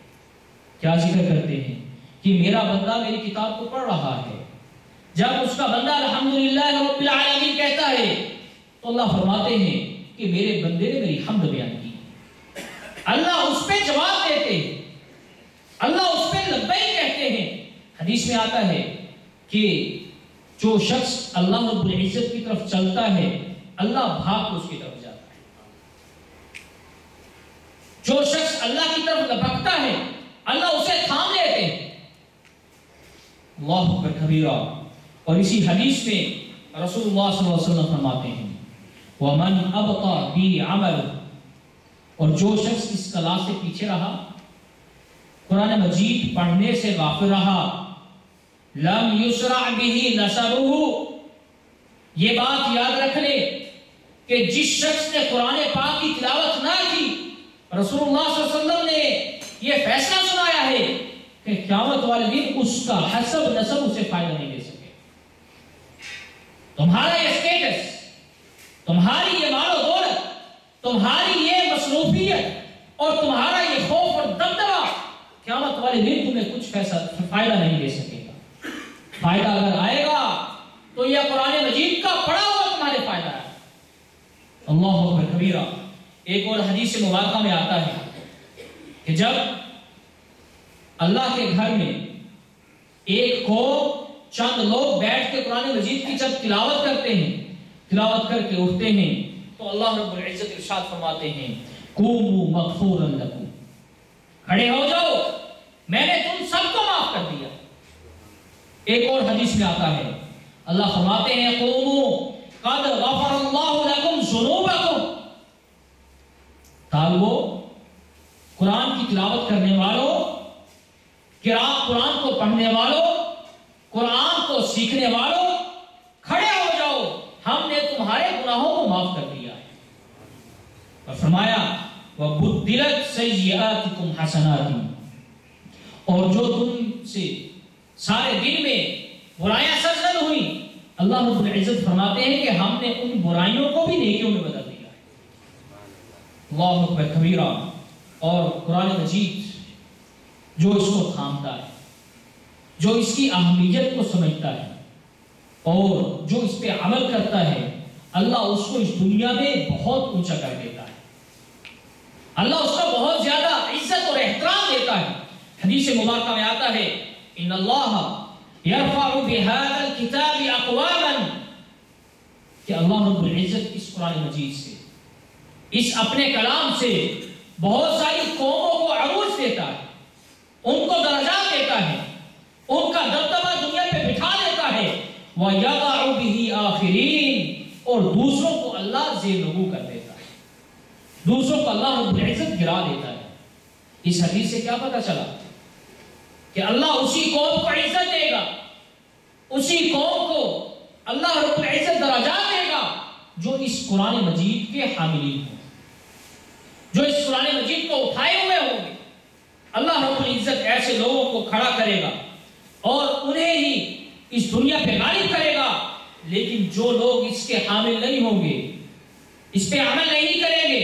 کیا ذکر کرتے ہیں؟ کہ میرا بندہ میری کتاب کو پڑھ رہا ہے۔ جب اس کا بندہ الحمدللہ رب العالمین کہتا ہے تو اللہ فرماتے ہیں کہ میرے بندے نے میری حمد بیان کی۔ اللہ اس پہ جواب دیتے ہیں، اللہ اس پہ لبیک کہتے ہیں۔ حدیث میں آتا ہے کہ جو شخص اللہ رب العزت کی طرف چلتا ہے، اللہ بھاگ اس کی طرف جاتا ہے۔ جو شخص اللہ کی طرف لپکتا ہے، اللہ اسے تھام لیتے ہیں۔ اللہ اکبر کبیرہ۔ اور اسی حدیث میں رسول اللہ صلی اللہ علیہ وسلم فرماتے ہیں، وَمَنْ أَبْطَى بِهِ عَمَلُ، اور جو شخص اس کلاس سے پیچھے رہا، قرآن مجید پڑھنے سے غافل رہا، لَمْ يُسْرَعْ بِهِ نَسَبُهُ، یہ بات یاد رکھ لے کہ جس شخص نے قرآن پاک کی تلاوت نہ کی، رسول اللہ صلی اللہ علیہ وسلم نے یہ فیصلہ سنایا ہے کہ قیامت والے دن اس کا حسب نسب اسے فائدہ نہیں دے سکے۔ تمہارا یہ اسٹیٹس، تمہاری یہ مال و دولت، تمہاری یہ مصروفیت اور تمہارا یہ خوف اور دبدبہ قیامت والے دن تمہیں کچھ فائدہ نہیں دے سکے گا۔ فائدہ اگر آئے گا تو یہ قرآن مجید کا پڑھا ہوا تمہارے فائدہ ہے۔ اللہ اکبر کبیرہ۔ ایک اور حدیث مبارکہ میں آتا ہے کہ جب اللہ کے گھر میں ایک قوم، چند لوگ بیٹھ کے قرآن مجید کی جب تلاوت کرتے ہیں، تلاوت کر کے اٹھتے ہیں، تو اللہ رب العزت ارشاد فرماتے ہیں، قوموا مغفورا لکم، کھڑے ہو جاؤ، میں نے تم سب کو معاف کر دیا۔ ایک اور حدیث میں آتا ہے، اللہ فرماتے ہیں، قوموا قد غفر اللہ لکم ذنوبکم، طالبو، قرآن کی تلاوت کرنے والوں، قرآن کو پڑھنے والوں، قرآن کو سیکھنے والوں، کھڑے ہو جاؤ، ہم نے تمہارے گناہوں کو معاف کر دیا ہے۔ اور فرمایا وَبُدِّلَتْ سَيِّئَاتِكُمْ حَسَنَاتٍ، اور جو تم سے سارے دن میں برائیاں سرزد ہوئی، اللہ رب العزت فرماتے ہیں کہ ہم نے ان برائیوں کو بھی نیکیوں میں بدل دیا ہے۔ اللہ اکبر کبیرہ۔ اور قرآن مجید جو اس کو تھامتا ہے، جو اس کی اہمیت کو سمجھتا ہے اور جو اس پہ عمل کرتا ہے، اللہ اس کو اس دنیا میں بہت اونچا کر دیتا ہے، اللہ اس کو بہت زیادہ عزت اور احترام دیتا ہے۔ حدیث مبارکہ میں آتا ہے، ان اللہ یرفع بهذا الكتاب اقواما، کہ اللہ رب العزت اس قرآن مجید سے، اس اپنے کلام سے بہت ساری قوموں کو عروج دیتا ہے، ان کو درجات دیتا ہے، ان کا دبدبہ دنیا پہ بٹھا دیتا ہے، وَيَضَعُ بِهِ آخِرِينَ، اور دوسروں کو اللہ زیر نگو کر دیتا ہے، دوسروں کو اللہ رب العزت گرا دیتا ہے۔ اس حدیث سے کیا پتہ چلا کہ اللہ اسی قوم کو عزت دے گا، اسی قوم کو اللہ رب العزت درجات دے گا جو اس قرآن مجید کے حاملین ہوں، جو اس قرآن مجید کو اٹھائے ہوئے ہوں گے، اللہ رب العزت ایسے لوگوں کو کھڑا کرے گا اور انہیں ہی اس دنیا پہ غالب کرے گا۔ لیکن جو لوگ اس کے حامل نہیں ہوں گے، اس پہ عمل نہیں کریں گے،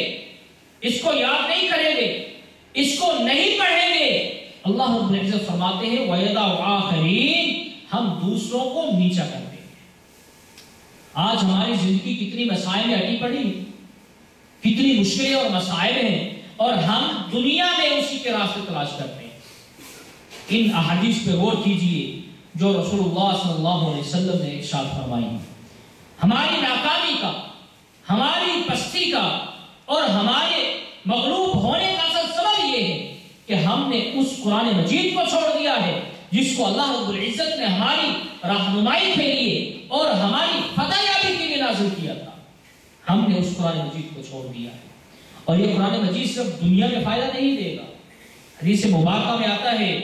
اس کو یاد نہیں کریں گے، اس کو نہیں پڑھیں گے، اللہ رب العزت فرماتے ہیں وَيَدَعُ آخَرِينَ، ہم دوسروں کو نیچا کر دیں گے۔ آج ہماری زندگی کتنی مسائل میں اٹی پڑی، کتنی مشکلیں اور مسائل ہیں، اور ہم دنیا میں اسی کے راستے تلاش کرتے ہیں۔ ان احادیث پہ غور کیجئے جو رسول اللہ صلی اللہ علیہ وسلم نے ارشاد فرمائی ہیں۔ ہماری ناکامی کا، ہماری پستی کا اور ہمارے مغلوب ہونے کا اصل سبب یہ ہے کہ ہم نے اس قرآن مجید کو چھوڑ دیا ہے جس کو اللہ رب العزت نے ہماری رہنمائی کے لیے اور ہماری فتح یابی کے لیے نازل کیا تھا۔ ہم نے اس قرآن مجید کو چھوڑ دیا ہے، اور یہ قرآن مجید صرف دنیا میں فائدہ نہیں دے گا۔ حدیث مبارکہ میں آتا ہے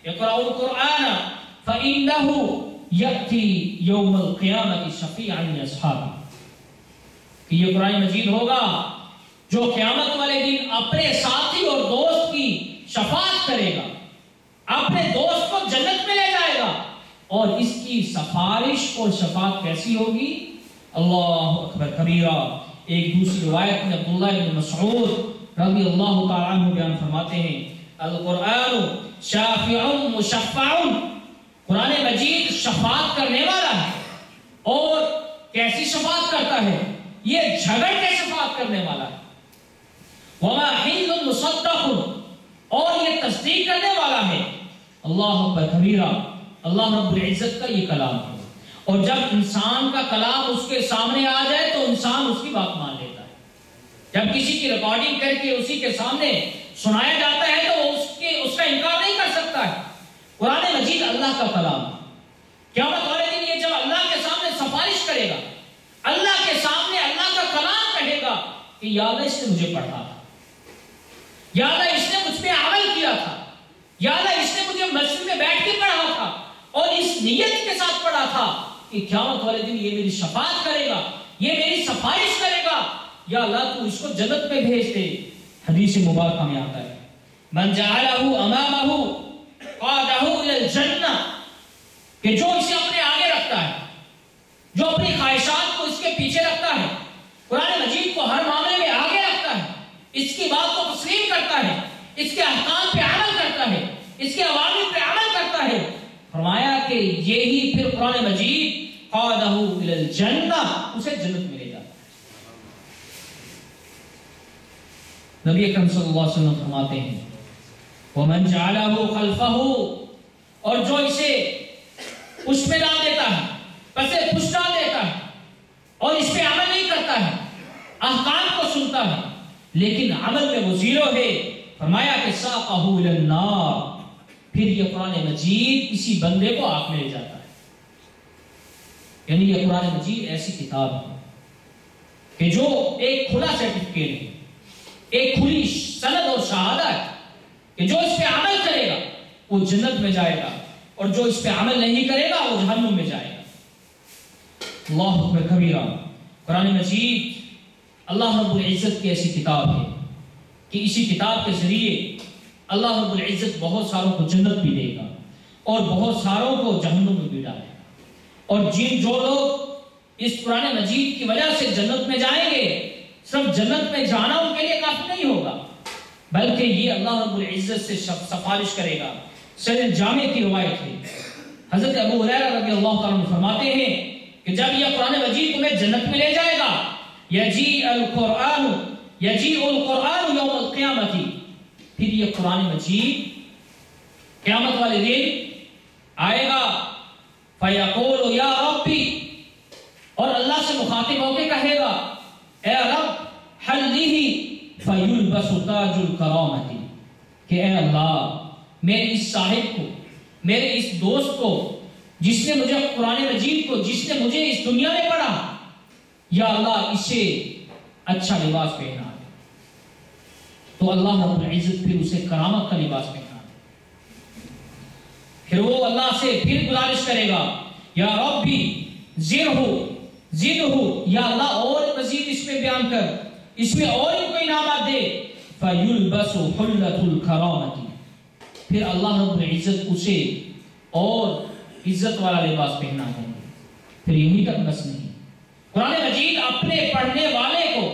اقرأوا القرآن فإنه يأتي يوم القيامة شفيعا لأصحابه، کہ یہ قرآن مجید ہوگا جو قیامت والے دن اپنے ساتھی اور دوست کی شفاعت کرے گا، اپنے دوست کو جنت میں لے جائے گا، اور اس کی سفارش اور شفاعت کیسی ہوگی؟ اللہ اکبر کبیرہ۔ ایک دوسری روایت میں عبداللہ بن مسعود رضی اللہ تعالیٰ عنہ بیان فرماتے ہیں القرآن شافع مشفع، قرآن مجید شفاعت کرنے والا ہے، اور کیسی شفاعت کرتا ہے؟ یہ جھگڑ کے شفاعت کرنے والا ہے۔ وما حل مصدق، اور یہ تصدیق کرنے والا ہے۔ اللہ اکبر کبیرہ۔ اللہ رب العزت کا یہ کلام ہے، اور جب انسان کا کلام اس کے سامنے آ جائے تو انسان اس کی بات مان لیتا ہے۔ جب کسی کی ریکارڈنگ کر کے اسی کے سامنے سنایا جاتا ہے تو اس کا انکار نہیں کر سکتا ہے۔ قرآن مجید اللہ کا کلام ہے۔ قیامت والے دن یہ جب اللہ کے سامنے سفارش کرے گا، اللہ کے سامنے اللہ کا کلام کہے گا کہ یا اللہ اس نے مجھے پڑھا تھا، یا اللہ اس نے مجھ پہ عمل کیا تھا، یا اللہ اس نے مجھے مسجد میں بیٹھ کے پڑھا تھا اور اس نیت کے ساتھ پڑھا تھا کہ قیامت والے دن یہ میری شفاعت کرے گا، یہ میری سفارش کرے گا، یا اللہ تو اس کو جنت میں بھیج دے۔ حدیث مبارکہ میں آتا ہے من جعلہ امامہ قادہ الی الجنہ، کہ جو اسے اپنے آگے رکھتا ہے، جو اپنی خواہشات کو اس کے پیچھے رکھتا ہے، قرآن مجید کو ہر معاملے میں آگے رکھتا ہے، اس کی بات کو تسلیم کرتا ہے، اس کے احکام پہ عمل کرتا ہے، اس کے اوامر پہ عمل کرتا ہے، فرمایا کہ یہی پھر قرآن مجید قادہ الی الجنہ، اسے جنت میں لے جاتا ہے۔ نبی اکرم صلی اللہ علیہ وسلم فرماتے ہیں وَمَنْ جَعَلَهُ خَلْفَهُ، اور جو اسے پشت میں ڈال دیتا ہے، پسے پشت ڈال دیتا ہے، اور اس پہ عمل نہیں کرتا ہے، احکام کو سنتا ہے لیکن عمل میں وہ زیرو ہے، فرمایا کہ سَاقَهُ إِلَى النَّارِ، پھر یہ قرآن مجید اسی بندے کو آگ میں لے جاتا ہے۔ یعنی یہ قرآن مجید ایسی کتاب ہے کہ جو ایک کھلا سرٹیفکیٹ ہے، ایک کھلی سند اور شہادت ہے کہ جو اس پہ عمل کرے گا وہ جنت میں جائے گا، اور جو اس پہ عمل نہیں کرے گا وہ جہنم میں جائے گا۔ اللہ اکبر کبیرہ۔ قرآن مجید اللہ رب العزت کی ایسی کتاب ہے کہ اسی کتاب کے ذریعے اللہ رب العزت بہت ساروں کو جنت بھی دے گا اور بہت ساروں کو جہنم میں بھی ڈالے گا، اور جو لوگ اس قرآن مجید کی وجہ سے جنت میں جائیں گے، صرف جنت میں جانا ان کے لیے کافی نہیں ہوگا، بلکہ یہ اللہ رب العزت سے سفارش کرے گا۔ سند جامع کی روایت ہے، حضرت ابو ہریرہ رضی اللہ تعالیٰ عنہ فرماتے ہیں کہ جب یہ قرآن مجید تمہیں جنت میں لے جائے گا، یجیء القرآن یوم القیامت، پھر یہ قرآن مجید قیامت والے دن آئے گا، فیقول یا ربی، اور اللہ سے مخاطب ہو کے کہے گا اے رب حلہ فیلبس تاج الکرامت، کہ اے اللہ میرے اس صاحب کو، میرے اس دوست کو جس نے مجھے قرآن مجید کو، جس نے مجھے اس دنیا میں پڑھا، یا اللہ اسے اچھا لباس پہنا دے۔ تو اللہ رب العزت پھر اسے کرامت کا لباس پہنا دے، پھر وہ اللہ سے پھر گزارش کرے گا یا ربی زرہ زدہ یا اللہ اور مزید اس میں بیان کر، اس میں اور ان کو انعامات دے، فَيُلْبَسُ حُلَّةُ الْكَرَامَةِ پھر اللہ رب العزت اسے اور عزت والا لباس پہنا دیں گے۔ پھر یہی تک بس نہیں، قرآن مجید اپنے پڑھنے والے کو،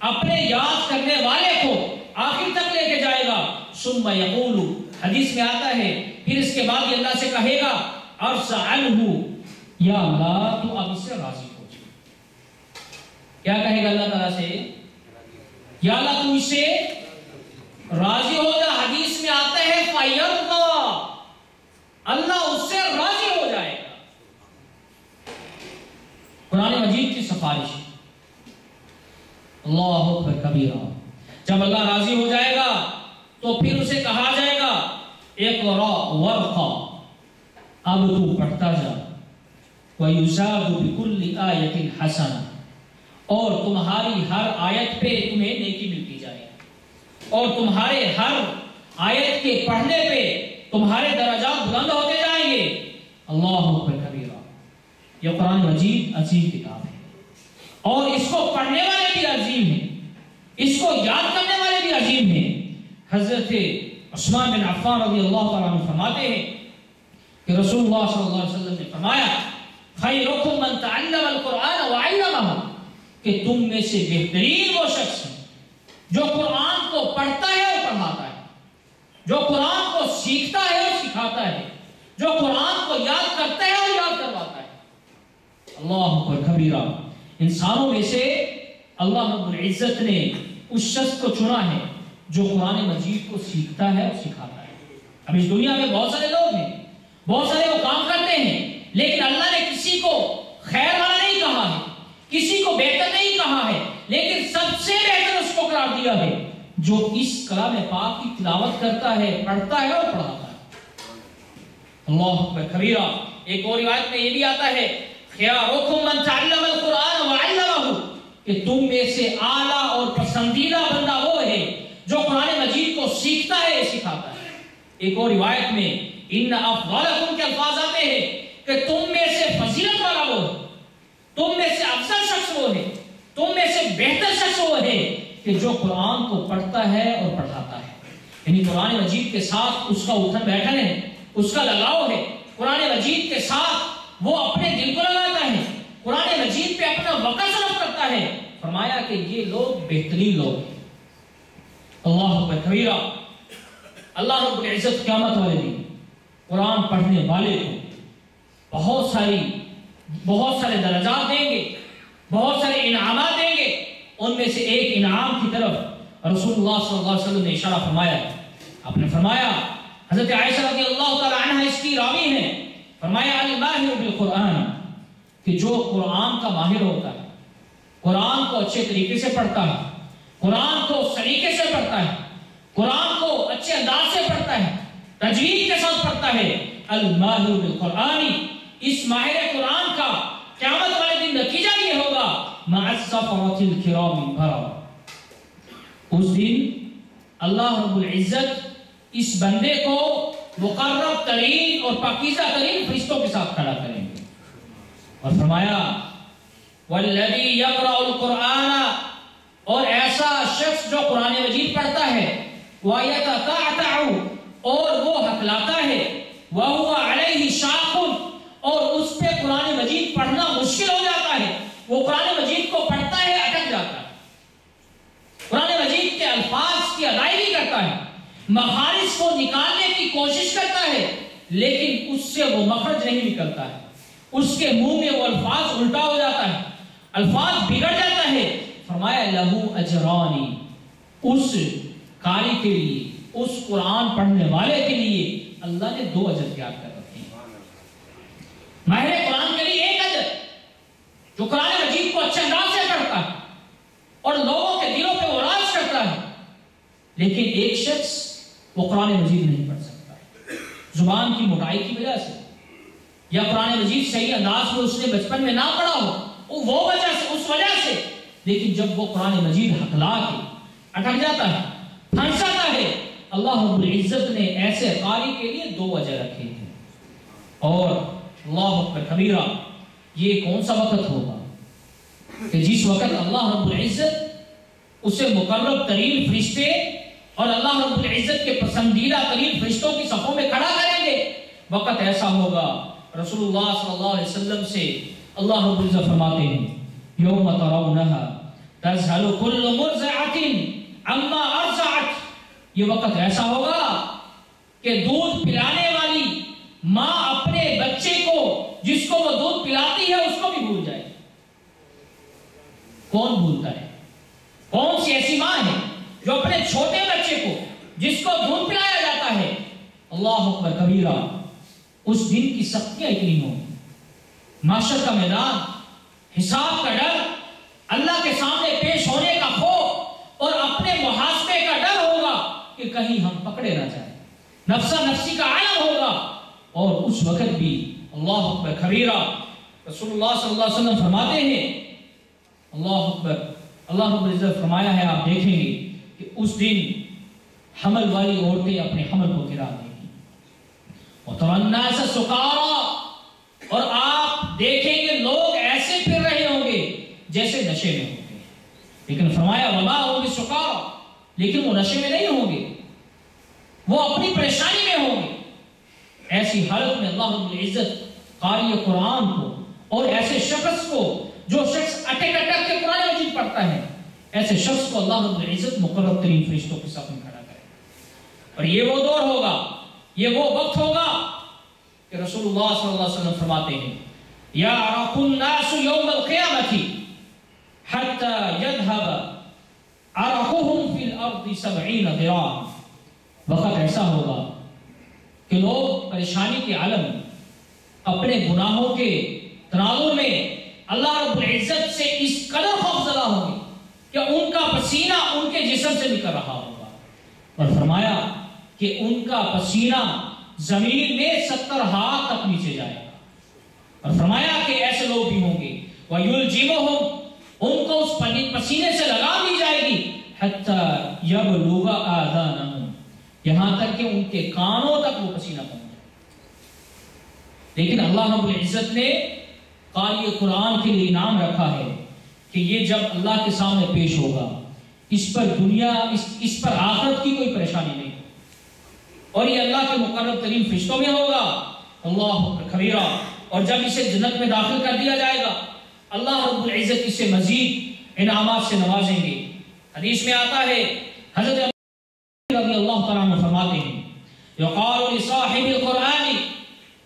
اپنے یاد کرنے والے کو آخر تک لے کے جائے گا۔ ثم یقول، حدیث میں آتا ہے پھر اس کے بعد یہ اللہ سے کہے گا ارض عنہ، یا اللہ تو اب اس سے راضی ہو جا۔ کیا کہے گا اللہ تعالیٰ سے؟ یا اللہ تو اس سے راضی ہو جا۔ حدیث میں آتا ہے فَيَرْضَى، اللہ اس سے راضی ہو جائے گا۔ قرآن مجید کی سفارش، اللہ اکبر کبیرہ۔ جب اللہ راضی ہو جائے گا تو پھر اسے کہا جائے گا اقرأ ورقا، اب تو پڑھتا جا، وَيُزَادُ بِكُلِّ آیَةٍ حَسَنَةٍ اور تمہاری ہر آیت پہ تمہیں نیکی ملتی جائے، اور تمہارے ہر آیت کے پڑھنے پہ تمہارے درجات بلند ہوتے جائیں گے۔ اللہ اکبر کبیرہ۔ یہ قرآن مجید عظیم کتاب ہے، اور اس کو پڑھنے والے بھی عظیم ہیں، اس کو یاد کرنے والے بھی عظیم ہیں۔ حضرت عثمان بن عفان رضی اللہ تعالیٰ عنہ فرماتے ہیں کہ رسول اللہ صلی اللہ علیہ وسلم نے فرمایا خیرکم من تعلم القرآن وعلمہ، کہ تم میں سے بہترین وہ شخص ہے جو قرآن کو پڑھتا ہے اور پڑھاتا ہے، جو قرآن کو سیکھتا ہے اور سکھاتا ہے، جو قرآن کو یاد کرتا ہے اور یاد کرواتا ہے۔ اللہ اکبر کبیرہ۔ انسانوں میں سے اللہ رب العزت نے اس شخص کو چنا ہے جو قرآن مجید کو سیکھتا ہے اور سکھاتا ہے۔ اب اس دنیا میں بہت سارے لوگ ہیں، بہت سارے وہ کام کرتے ہیں، لیکن اللہ نے کسی کو خیر والا نہیں کہا ہے، کسی کو بہتر نہیں کہا ہے، لیکن سب سے بہتر اس کو قرار دیا ہے جو اس کلام پاک کی تلاوت کرتا ہے، پڑھتا ہے اور پڑھاتا ہے۔ اللہ اکبر کبیرہ۔ ایک اور روایت میں یہ بھی آتا ہے خیارکم من تعلم القرآن وعلمہ، کہ تم میں سے اعلیٰ اور پسندیدہ بندہ وہ ہے جو قرآن مجید کو سیکھتا ہے، سکھاتا ہے۔ ایک اور روایت میں ان افضلکم کے الفاظ آتے ہیں کہ تم میں سے فضیلت والا وہ ہے، تم میں سے افضل شخص وہ ہے، تم میں سے بہتر شخص وہ ہے کہ جو قرآن کو پڑھتا ہے اور پڑھاتا ہے۔ یعنی قرآن مجید کے ساتھ اس کا اٹھن بیٹھن ہے، اس کا لگاؤ ہے، قرآن مجید کے ساتھ وہ اپنے دل کو لگاتا ہے، قرآن مجید پہ اپنا وقت صرف کرتا ہے۔ فرمایا کہ یہ لوگ بہترین لوگ ہیں۔ اللہ اکبر کبیرہ۔ اللہ رب العزت قیامت والے دن قرآن پڑھنے والے کو بہت سارے درجات دیں گے، بہت سارے انعامات دیں گے۔ ان میں سے ایک انعام کی طرف رسول اللہ صلی اللہ علیہ وسلم نے اشارہ فرمایا۔ آپ نے فرمایا، حضرت عائشہ رضی اللہ تعالی عنہ اس کی راوی ہیں، فرمایا الماہر بالقرآن، کہ جو قرآن کا ماہر ہوتا ہے، قرآن کو اچھے طریقے سے پڑھتا ہے، قرآن کو سلیقے سے پڑھتا ہے، قرآن کو اچھے انداز سے پڑھتا ہے، تجوید کے ساتھ پڑھتا ہے، الماہر بالقرآن، اس ماہر قرآن کا قیامت والے دن نتیجہ یہ ہوگا مع السفرۃ الکرام البررہ۔ اس دن اللہ رب العزت اس بندے کو مقرب ترین اور پاکیزہ ترین فرشتوں کے ساتھ کھڑا کریں گے، اور فرمایا والذی یقرأ القرآن، اور ایسا شخص جو قرآن مجید پڑھتا ہے، وَيَتَتَعْتَعُ، اور وہ ہکلاتا ہے، وَهُوَ عَلَيْهِ شَاقٌ، اور اس پہ قرآن مجید پڑھنا مشکل ہو جاتا ہے، وہ قرآن مجید کو پڑھتا ہے اٹک جاتا ہے، قرآن مجید کے الفاظ کی ادائیگی کرتا ہے، مخارج کو نکالنے کی کوشش کرتا ہے، لیکن اس سے وہ مخرج نہیں نکلتا ہے، اس کے منہ میں وہ الفاظ الٹا ہو جاتا ہے، الفاظ بگڑ جاتا ہے۔ فرمایا لہو اجرانی، اس قاری کے لیے، اس قرآن پڑھنے والے کے لیے اللہ نے 2 اجر تیار کر رکھے ہیں۔ ماہر قرآن کے لیے 1 اجر، جو قرآن مجید کو اچھے انداز سے پڑھتا ہے اور لوگوں کے دلوں پہ وہ راج کرتا ہے، لیکن ایک شخص وہ قرآن مجید نہیں پڑھ سکتا، زبان کی موٹائی کی وجہ سے، یا قرآن مجید صحیح انداز میں اس نے بچپن میں نہ پڑھا ہو، وہ وجہ سے، اس وجہ سے، لیکن جب وہ قرآن مجید ہکلا کے اٹک جاتا ہے، پھنس جاتا ہے، اللہ رب العزت نے ایسے قاری کے لیے 2 اجر رکھے ہیں۔ اور اللہ اکبر کبیرہ، یہ کون سا وقت ہوگا کہ جس وقت اللہ رب العزت اسے مقرب ترین فرشتے اور اللہ رب العزت کے پسندیدہ ترین فرشتوں کی صفوں میں کھڑا کریں گے، وقت ایسا ہوگا رسول اللہ صلی اللہ علیہ وسلم سے اللہ رب العزت فرماتے ہیں یوم ترونہا تذہل کل مرضعۃ عما ارضعت، یہ وقت ایسا ہوگا کہ دودھ پلانے والی ماں اپنے بچے کو جس کو وہ دودھ پلاتی ہے اس کو بھی بھول جائے۔ کون بھولتا ہے؟ کون سی ایسی ماں ہے جو اپنے چھوٹے بچے کو جس کو دودھ پلایا جاتا ہے، اللہ اکبر کبیرہ، اس دن کی سختیاں اتنی ہوں، معاشر کا میدان، حساب کا ڈر، اللہ کے سامنے پیش ہونے کا خوف اور اپنے محاسبے کا ڈر ہوگا کہ کہیں ہم پکڑے نہ جائیں، نفسا نفسی کا عالم ہوگا، اور اس وقت بھی اللہ اکبر کبیرہ رسول اللہ صلی اللہ علیہ وسلم فرماتے ہیں، اللہ اکبر، اللہ رب العزت فرمایا ہے آپ دیکھیں گے کہ اس دن حمل والی عورتیں اپنے حمل کو گرا دیں گی، وَتَرَى النَّاسَ سُكَارَىٰ، اور آپ دیکھیں گے لوگ ایسے پھر رہے ہوں گے جیسے نشے میں ہوں گے، لیکن فرمایا وَمَا هُمْ بِسُكَارَىٰ، لیکن وہ نشے میں نہیں ہوں گے، وہ اپنی پریشانی میں ہوں گے۔ ایسی حالت میں اللہ رب العزت قاری قرآن کو اور ایسے شخص کو جو شخص اٹک اٹک کے قرآن مجید پڑھتا ہے، ایسے شخص کو اللہ رب العزت مقرب ترین فرشتوں کے صف میں کھڑا کرے، اور یہ وہ دور ہوگا، یہ وہ وقت ہوگا کہ رسول اللہ صلی اللہ علیہ وسلم فرماتے ہیں یعرق الناس یوم القیامت حتی یذهب عرقهم فی الارض 70 ذراعا، وقت ایسا ہوگا کہ لوگ پریشانی کے عالم اپنے گناہوں کے تناظر میں اللہ رب العزت سے اس قدر خوفزدہ ہوں گے کہ ان کا پسینہ ان کے جسم سے نکل رہا ہوگا، اور فرمایا کہ ان کا پسینہ زمین میں 70 ہاتھ تک نیچے جائے گا، اور فرمایا کہ ایسے لوگ بھی ہوں گے وَيُلْجِمُهُمْ، ان کو اس پسینے سے لگام دی جائے گی حَتَّى يَبْلُغَ آذَانَهُمْ، یہاں تک کہ ان کے کانوں تک وہ پسینہ پہنچ جائے۔ لیکن اللہ رب العزت نے قاری قرآن کے لیے انعام رکھا ہے کہ یہ جب اللہ کے سامنے پیش ہوگا، اس پر دنیا اس پر آخرت کی کوئی پریشانی نہیں، اور یہ اللہ کے مقرب ترین فرشتوں میں ہوگا، اللہ اکبر کبیرہ، اور جب اسے جنت میں داخل کر دیا جائے گا اللہ رب العزت اسے مزید انعامات سے نوازیں گے۔ حدیث میں آتا ہے حضرت رضی اللہ تعالیٰ عنہ فرماتے ہیں یقال لصاحب القرآن،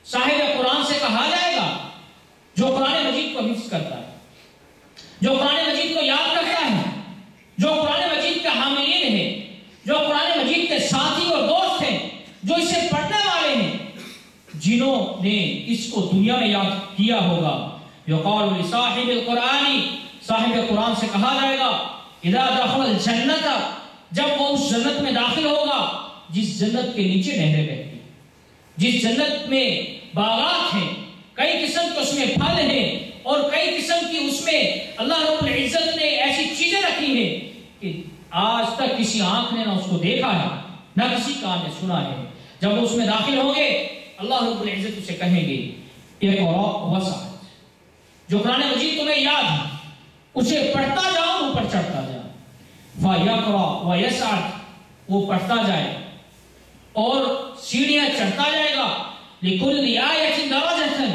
صاحب قرآن سے کہا جائے گا جو قرآن مجید کو حفظ کرتا ہے، جو قرآن مجید کو یاد کرتا ہے، جو قرآن مجید کا حاملین ہے، جو قرآن مجید کے ساتھی اور دوست ہیں، جو اسے پڑھنے والے ہیں، جنہوں نے اس کو دنیا میں یاد کیا ہوگا، یقال لصاحب القرآن، صاحب قرآن سے کہا جائے گا اذا دخل الجنت، جب وہ اس جنت میں داخل ہوگا جس جنت کے نیچے نہریں بہتی، جس جنت میں باغات ہیں، کئی قسم کے اس میں پھل ہیں، اور کئی قسم کی اس میں اللہ رب العزت نے ایسی چیزیں رکھی ہیں کہ آج تک کسی آنکھ نے نہ اس کو دیکھا ہے نہ کسی کان نے سنا ہے۔ جب وہ اس میں داخل ہوں گے اللہ رب العزت اسے کہیں گے اقرأ وسع، جو قرآن مجید تمہیں یاد ہے اسے پڑھتا جاؤ، اوپر چڑھتا جاؤ، فَيَقْرَأْ وَيَسْعَدْ، وہ پڑھتا جائے اور سیڑھیاں چڑھتا جائے گا، لِكُلِّ آیَةٍ دَرَجَةً،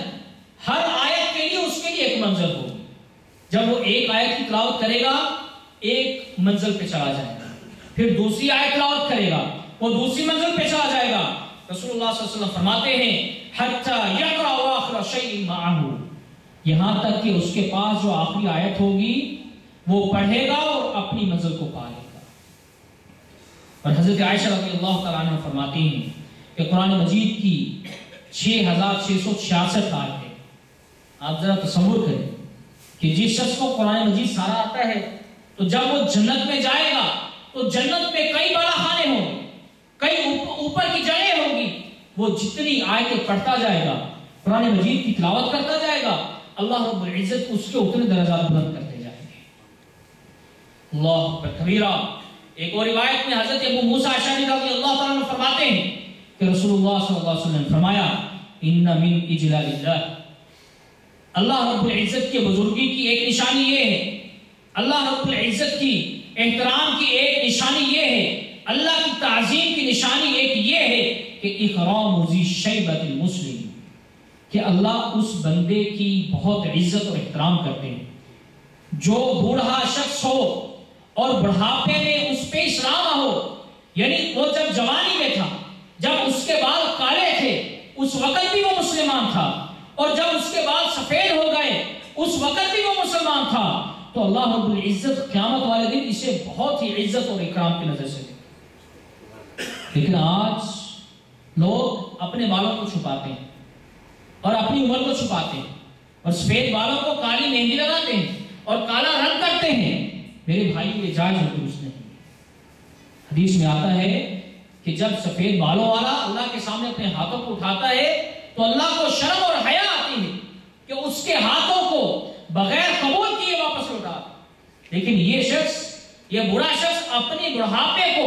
ہر آیت کے لیے اس کے لیے ایک منزل ہوگی، جب وہ ایک آیت کی تلاوت کرے گا ایک منزل پہ چلا جائے گا، پھر دوسری آیت تلاوت کرے گا وہ دوسری منزل پہ چلا جائے گا۔ رسول اللہ صلی اللہ علیہ وسلم فرماتے ہیں حَتَّى يَقْرَأَ آخِرَ شَيْءٍ مَعَهُ، یہاں تک کہ اس کے پاس جو آخری آیت ہوگی وہ پڑھے گا اور اپنی منزل کو پا لے گا۔ اور حضرت عائشہ رضی اللہ تعالیٰ عنہ فرماتی ہیں کہ قرآن مجید کی 6666 آیتیں، آپ ذرا تصور کریں کہ جس شخص کو قرآن مجید سارا آتا ہے تو جب وہ جنت میں جائے گا تو جنت میں کئی بالا خانے ہوں گے، کئی اوپر کی جگہیں ہوں گی، وہ جتنی آیتیں پڑھتا جائے گا، قرآن مجید کی تلاوت کرتا جائے گا، اللہ رب العزت اس کے اتنے درجات بلند کرتے جائیں گے۔ اللہ اکبر کبیرہ۔ ایک اور روایت میں حضرت ابو موسیٰ اشعری رضی اللہ تعالیٰ عنہ فرماتے ہیں کہ رسول اللہ صلی اللہ علیہ وسلم نے فرمایا ان من اجلال اللہ، اللہ رب العزت کی بزرگی کی ایک نشانی یہ ہے اللہ رب العزت کی احترام کی ایک نشانی یہ ہے، اللہ کی تعظیم کی نشانی ایک یہ ہے کہ اکرام ذی شیبۃ المسلم، کہ اللہ اس بندے کی بہت عزت اور احترام کرتے ہیں جو بوڑھا شخص ہو اور بڑھاپے میں اس پہ اسلام ہو، یعنی وہ جب جوانی میں تھا، جب اس کے بال کالے تھے اس وقت بھی وہ مسلمان تھا، اور جب اس کے بال سفید ہو گئے اس وقت بھی وہ مسلمان تھا، تو اللہ رب العزت قیامت والے دن اسے بہت ہی عزت اور اکرام کی نظر سے دیکھتے۔ لیکن آج لوگ اپنے بالوں کو چھپاتے ہیں اور اپنی عمر کو چھپاتے ہیں اور سفید بالوں کو کالی مہندی لگاتے ہیں اور کالا رنگ کرتے ہیں۔ میرے بھائی یہ جائز اور درست نہیں۔ حدیث میں آتا ہے کہ جب سفید بالوں والا اللہ کے سامنے اپنے ہاتھوں کو اٹھاتا ہے تو اللہ کو شرم اور حیا آتی ہے کہ اس کے ہاتھوں کو بغیر قبول کیے واپس لوٹا، لیکن یہ شخص، یہ برا شخص اپنی بڑھاپے کو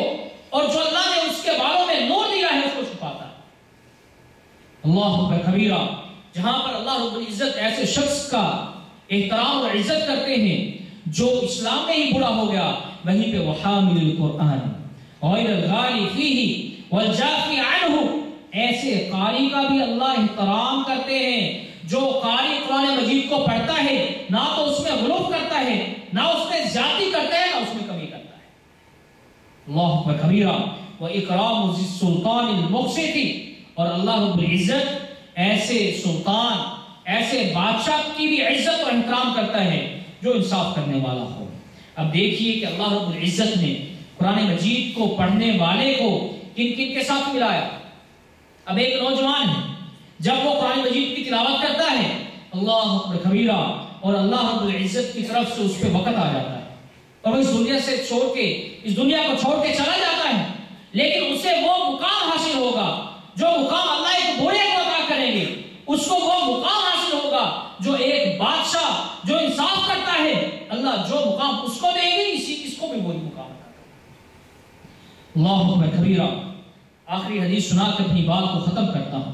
اور جو اللہ نے اس کے بالوں میں نور دیا ہے اس کو چھپاتا ہے۔ اللہ اکبر کبیرہ۔ جہاں پر اللہ رب العزت ایسے شخص کا احترام اور عزت کرتے ہیں جو اسلام میں ہی برا ہو گیا، وہیں پہ وحامل القرآن غیر الغالی فیہ والجافی عنہ، ایسے قاری کا بھی اللہ احترام کرتے ہیں جو قاری قرآن مجید کو پڑھتا ہے، نہ تو اس میں غلو کرتا ہے، نہ اس میں زیادتی کرتا ہے، نہ اس میں کمی کرتا ہے۔ اللہ اکبر کبیرہ۔ وَإِكْرَامُ ذِي السُّلْطَانِ الْمُقْسِطِ، اور اللہ رب العزت ایسے سلطان، ایسے بادشاہ کی بھی عزت اور احترام کرتا ہے جو انصاف کرنے والا ہو۔ اب دیکھیے کہ اللہ رب العزت نے قرآن مجید کو پڑھنے والے کو کن کن کے ساتھ ملایا۔ اب ایک نوجوان ہے، جب وہ قرآن مجید کی تلاوت کرتا ہے اللہ اکبر کبیرہ، اور اللہ رب العزت کی طرف سے اس پہ وقت آ جاتا ہے اور وہ اس دنیا سے چھوڑ کے، اس دنیا کو چھوڑ کے چلا جاتا ہے، لیکن اسے وہ مقام حاصل ہوگا جو مقام اللہ ایک بوڑھے کو عطا کریں گے، اس کو وہ مقام حاصل ہوگا جو ایک بادشاہ جو انصاف کرتا ہے، اللہ جو مقام اس کو دیں گے اس کو بھی وہی مقام عطا کرے۔ اللہ اکبر کبیرہ۔ آخری حدیث سنا کر اپنی بات کو ختم کرتا ہوں۔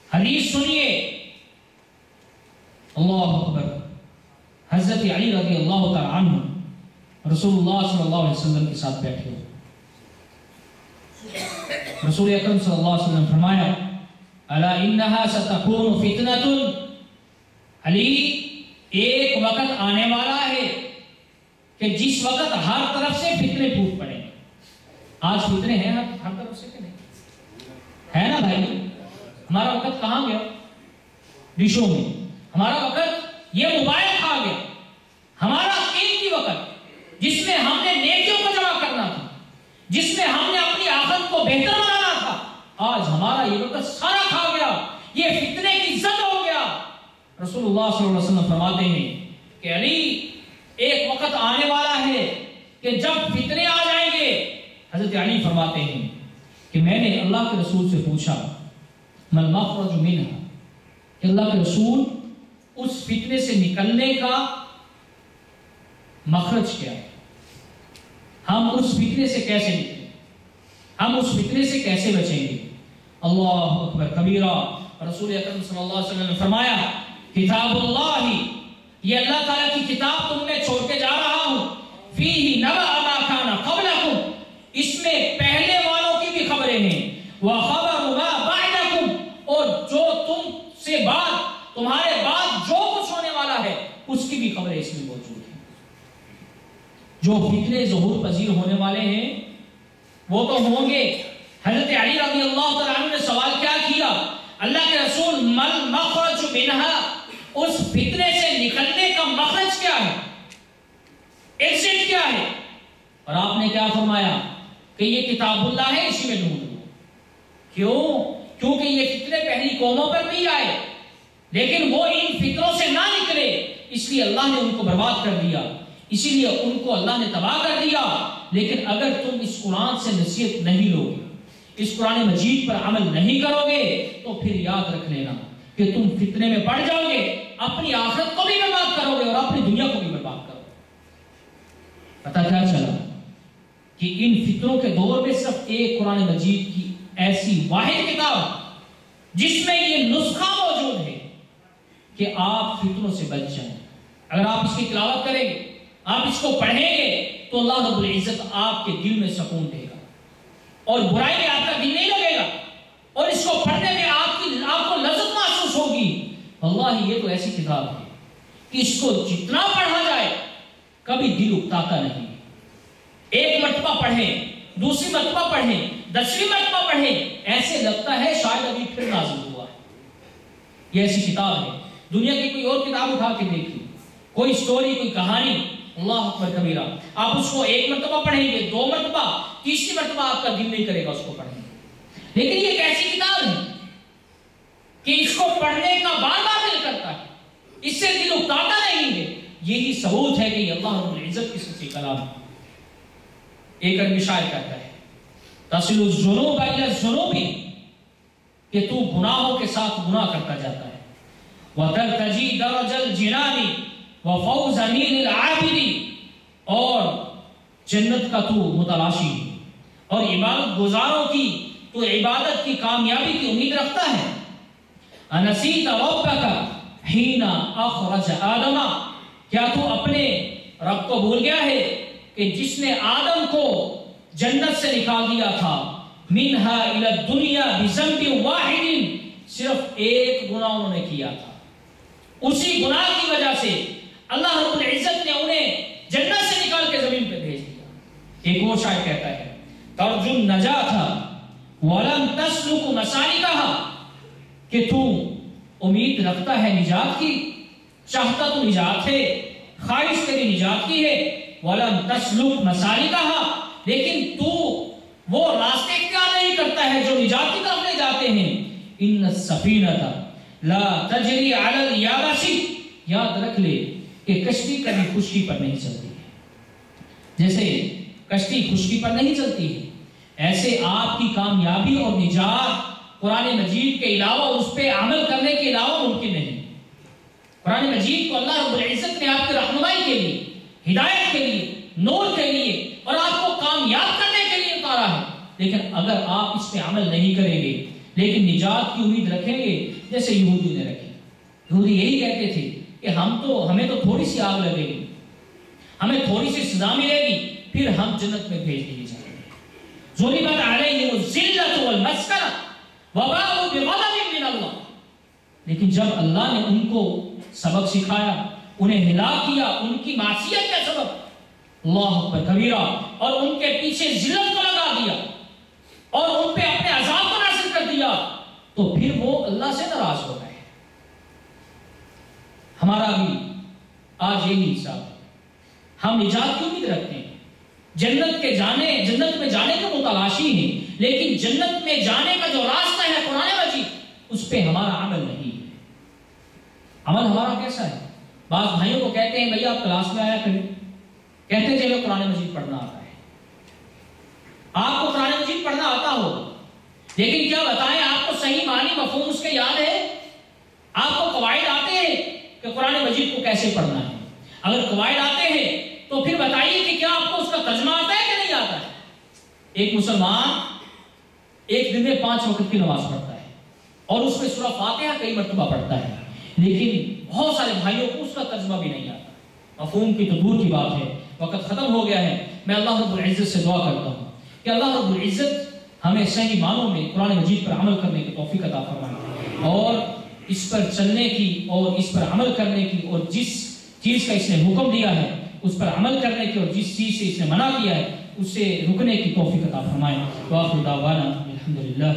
حدیث سنیے، اللہ اکبر۔ حضرت علی رضی اللہ تعالی عنہ رسول اللہ صلی اللہ علیہ وسلم کے ساتھ بیٹھے ہوئے، رسول اکرم صلی اللہ علیہ وسلم فرمایا الا انہا ستکون فتنۃ، علی ایک وقت آنے والا ہے کہ جس وقت ہر طرف سے فتنے ٹوٹ پڑیں گے۔ آج فتنے ہیں ہر طرف سے کہ نہیں ہے نا بھائی؟ ہمارا وقت کہاں گیا؟ ڈشوں میں۔ ہمارا وقت یہ موبائل کھا گیا۔ ہمارا قیمتی وقت جس میں ہم نے نیکیوں کو جمع کرنا تھا، جس میں ہم نے اپنی آخرت کو بہتر بنانا تھا، آج ہمارا یہ وقت سارا کھا گیا، یہ فتنے کی زد ہو گیا۔ رسول اللہ صلی اللہ علیہ وسلم فرماتے ہیں کہ علی ایک وقت آنے والا ہے کہ جب فتنے آ جائیں گے۔ حضرت علی فرماتے ہیں کہ میں نے اللہ کے رسول سے پوچھا مل مخرج منہا، کہ اللہ کے رسول اس فتنے سے نکلنے کا مخرج کیا ہے؟ ہم اس فتنے سے کیسے نکلیں؟ ہم اس فتنے سے کیسے بچیں گے؟ اللہ اکبر کبیرہ۔ رسول اکرم صلی اللہ علیہ وسلم نے فرمایا کتاب اللہ، یہ اللہ تعالیٰ کی کتاب تم میں چھوڑ کے جا رہا ہوں، فیہ نبأ ما کان قبلکم، اس میں پہلے والوں کی بھی خبریں ہیں، وخبر ما بعدکم، اور جو تم سے بعد، تمہارے بعد جو کچھ ہونے والا ہے اس کی بھی خبریں اس میں موجود ہیں۔ جو فتنے ظہور پذیر ہونے والے ہیں وہ تو ہوں گے۔ حضرت علی رضی اللہ تعالیٰ عنہ نے سوال کیا کیا؟ اللہ کے رسول مل مخرج منہا، اس فتنے سے نکلنے کا مخرج کیا ہے، ایگزٹ کیا ہے؟ اور آپ نے کیا فرمایا کہ یہ کتاب اللہ ہے، اسی میں ڈھونڈ لو۔ کیوں؟ کیونکہ یہ فتنے پہلی قوموں پر نہیں آئے، لیکن وہ ان فتنوں سے نہ نکلے، اس لیے اللہ نے ان کو برباد کر دیا، اسی لیے ان کو اللہ نے تباہ کر دیا۔ لیکن اگر تم اس قرآن سے نصیحت نہیں لو گے، اس قرآن مجید پر عمل نہیں کرو گے، تو پھر یاد رکھ لینا کہ تم فتنے میں پڑ جاؤ گے، اپنی آخرت کو بھی برباد کرو گے اور اپنی دنیا کو بھی برباد کرو گے۔ پتہ کیا چلا کہ ان فتنوں کے دور میں صرف ایک قرآن مجید کی ایسی واحد کتاب جس میں یہ نسخہ موجود ہے کہ آپ فتنوں سے بچ جائیں۔ اگر آپ اس کی تلاوت کریں گے، آپ اس کو پڑھیں گے تو اللہ رب العزت آپ کے دل میں سکون دے گا اور برائی میں آپ کا دل نہیں لگے گا، اور اس کو پڑھنے میں آپ کو لذت محسوس ہوگی۔ اللہ یہ تو ایسی کتاب ہے کہ اس کو جتنا پڑھا جائے کبھی دل اکتاتا نہیں۔ ایک مرتبہ پڑھیں، دوسری مرتبہ پڑھیں، 10ویں مرتبہ پڑھیں، ایسے لگتا ہے شاید ابھی پھر نازل ہوا ہے۔ یہ ایسی کتاب ہے، دنیا کی کوئی اور کتاب اٹھا کے دیکھیں، کوئی سٹوری، کوئی کہانی، اللہ اکبر کبیرہ، آپ اس کو ایک مرتبہ پڑھیں گے، 2 مرتبہ، تیسری مرتبہ آپ کا دل نہیں کرے گا اس کو پڑھنے۔ لیکن یہ ایک ایسی کتاب ہے کہ اس کو پڑھنے کا بار بار دل کرتا ہے، اس سے دل اکتاتا نہیں ہے۔ یہی ثبوت ہے کہ یہ اللہ رب العزت کی سچی کلام ہے۔ ایک عربی شاعر کہتا ہے تصل الذنوب الی الذنوب، کہ تو گناہوں کے ساتھ گناہ کرتا جاتا ہے، وترتجی درج الجنان وفوز نیل العابد، اور جنت کا تو متلاشی ہے اور عبادت گزاروں کی تو عبادت کی کامیابی کی امید رکھتا ہے۔ انسیت ربک حین اخرج آدم، کیا تو اپنے رب کو بھول گیا ہے کہ جس نے آدم کو جنت سے نکال دیا تھا، منہا الی الدنیا بذنب واحد، صرف ایک گناہ انہوں نے کیا تھا، اسی گناہ کی وجہ سے اللہ رب العزت نے انہیں جنت سے نکال کے زمین پہ بھیج دیا۔ ایک اور شاعر کہتا ہے ترجو النجات ولم تسلک مسالکها، کہ تو امید رکھتا ہے نجات کی، چاہتا تو نجات ہے، خواہش تیری نجات کی ہے، وَلَمْ تَسْلُكْ مَسَالِكَهَا، لیکن تو وہ راستے اختیار نہیں کرتا ہے جو نجات کی طرف لے جاتے ہیں۔ إِنَّ السَّفِينَةَ لَا تَجْرِي عَلَى الْيَابَسِ، یاد رکھ لے کہ کشتی کبھی خشکی پر نہیں چلتی ہے، جیسے کشتی خشکی پر نہیں چلتی ہے، ایسے آپ کی کامیابی اور نجات قرآن مجید کے علاوہ، اس پہ عمل کرنے کے علاوہ ممکن نہیں۔ قرآن مجید کو اللہ رب العزت نے آپ کی رہنمائی کے لیے، ہدایت کے لیے، نور کے لیے اور آپ کو کامیاب کرنے کے لیے اتارا ہے، لیکن اگر آپ اس پہ عمل نہیں کریں گے لیکن نجات کی امید رکھیں گے جیسے یہودی نے رکھی۔ یہودی یہی کہتے تھے کہ ہمیں تو تھوڑی سی آگ لگے گی، ہمیں تھوڑی سی سزا ملے گی، پھر ہم جنت میں بھیج دیے جائیں گے۔ ضربت علیہم الذلۃ والمسکنہ وباءوا بغضب من اللہ، لیکن جب اللہ نے ان کو سبق سکھایا، انہیں ہلاک کیا ان کی معصیت کا سبب، اللہ اکبر کبیرہ، اور ان کے پیچھے ذلت کو لگا دیا اور ان پہ اپنے عذاب کو نازل کر دیا، تو پھر وہ اللہ سے ناراض ہو گئے۔ ہمارا بھی آج یہی حساب ہے، ہم نجات کی امید رکھتے ہیں، جنت میں جانے کے متلاشی ہیں، لیکن جنت میں جانے کا جو راستہ ہے قرآن مجید، اس پہ ہمارا عمل نہیں ہے۔ عمل ہمارا کیسا ہے؟ بعض بھائیوں کو کہتے ہیں بھائی آپ کلاس میں آیا کریں، کہتے ہیں جب قرآن مجید پڑھنا آتا ہے، آپ کو قرآن مجید پڑھنا آتا ہو، لیکن کیا بتائیں آپ کو صحیح معنی مفہوم اس کے یاد ہے؟ آپ کو قواعد آتے ہیں کہ قرآن مجید کو کیسے پڑھنا ہے؟ اگر قواعد آتے ہیں تو پھر بتائیے کہ کیا آپ کو اس کا ترجمہ آتا ہے کہ نہیں آتا ہے؟ ایک مسلمان ایک دن میں 5 وقت کی نماز پڑھتا ہے اور اس میں سورہ فاتحہ کئی مرتبہ پڑھتا ہے، لیکن بہت سارے بھائیوں کو اس کا ترجمہ بھی نہیں آتا۔ مفہوم کی تو دور کی بات ہے، وقت ختم ہو گیا ہے۔ میں اللہ رب العزت سے دعا کرتا ہوں کہ اللہ رب العزت ہمیں صحیح معنوں میں قرآن مجید پر عمل کرنے کی توفیق عطا فرمائے، اور اس پر چلنے کی اور اس پر عمل کرنے کی، اور جس چیز کا اس نے حکم دیا ہے اس پر عمل کرنے کی، اور جس چیز سے اس نے منع کیا ہے اس سے رکنے کی توفیق عطا فرمائے۔ وآخر دعوانا الحمدللہ۔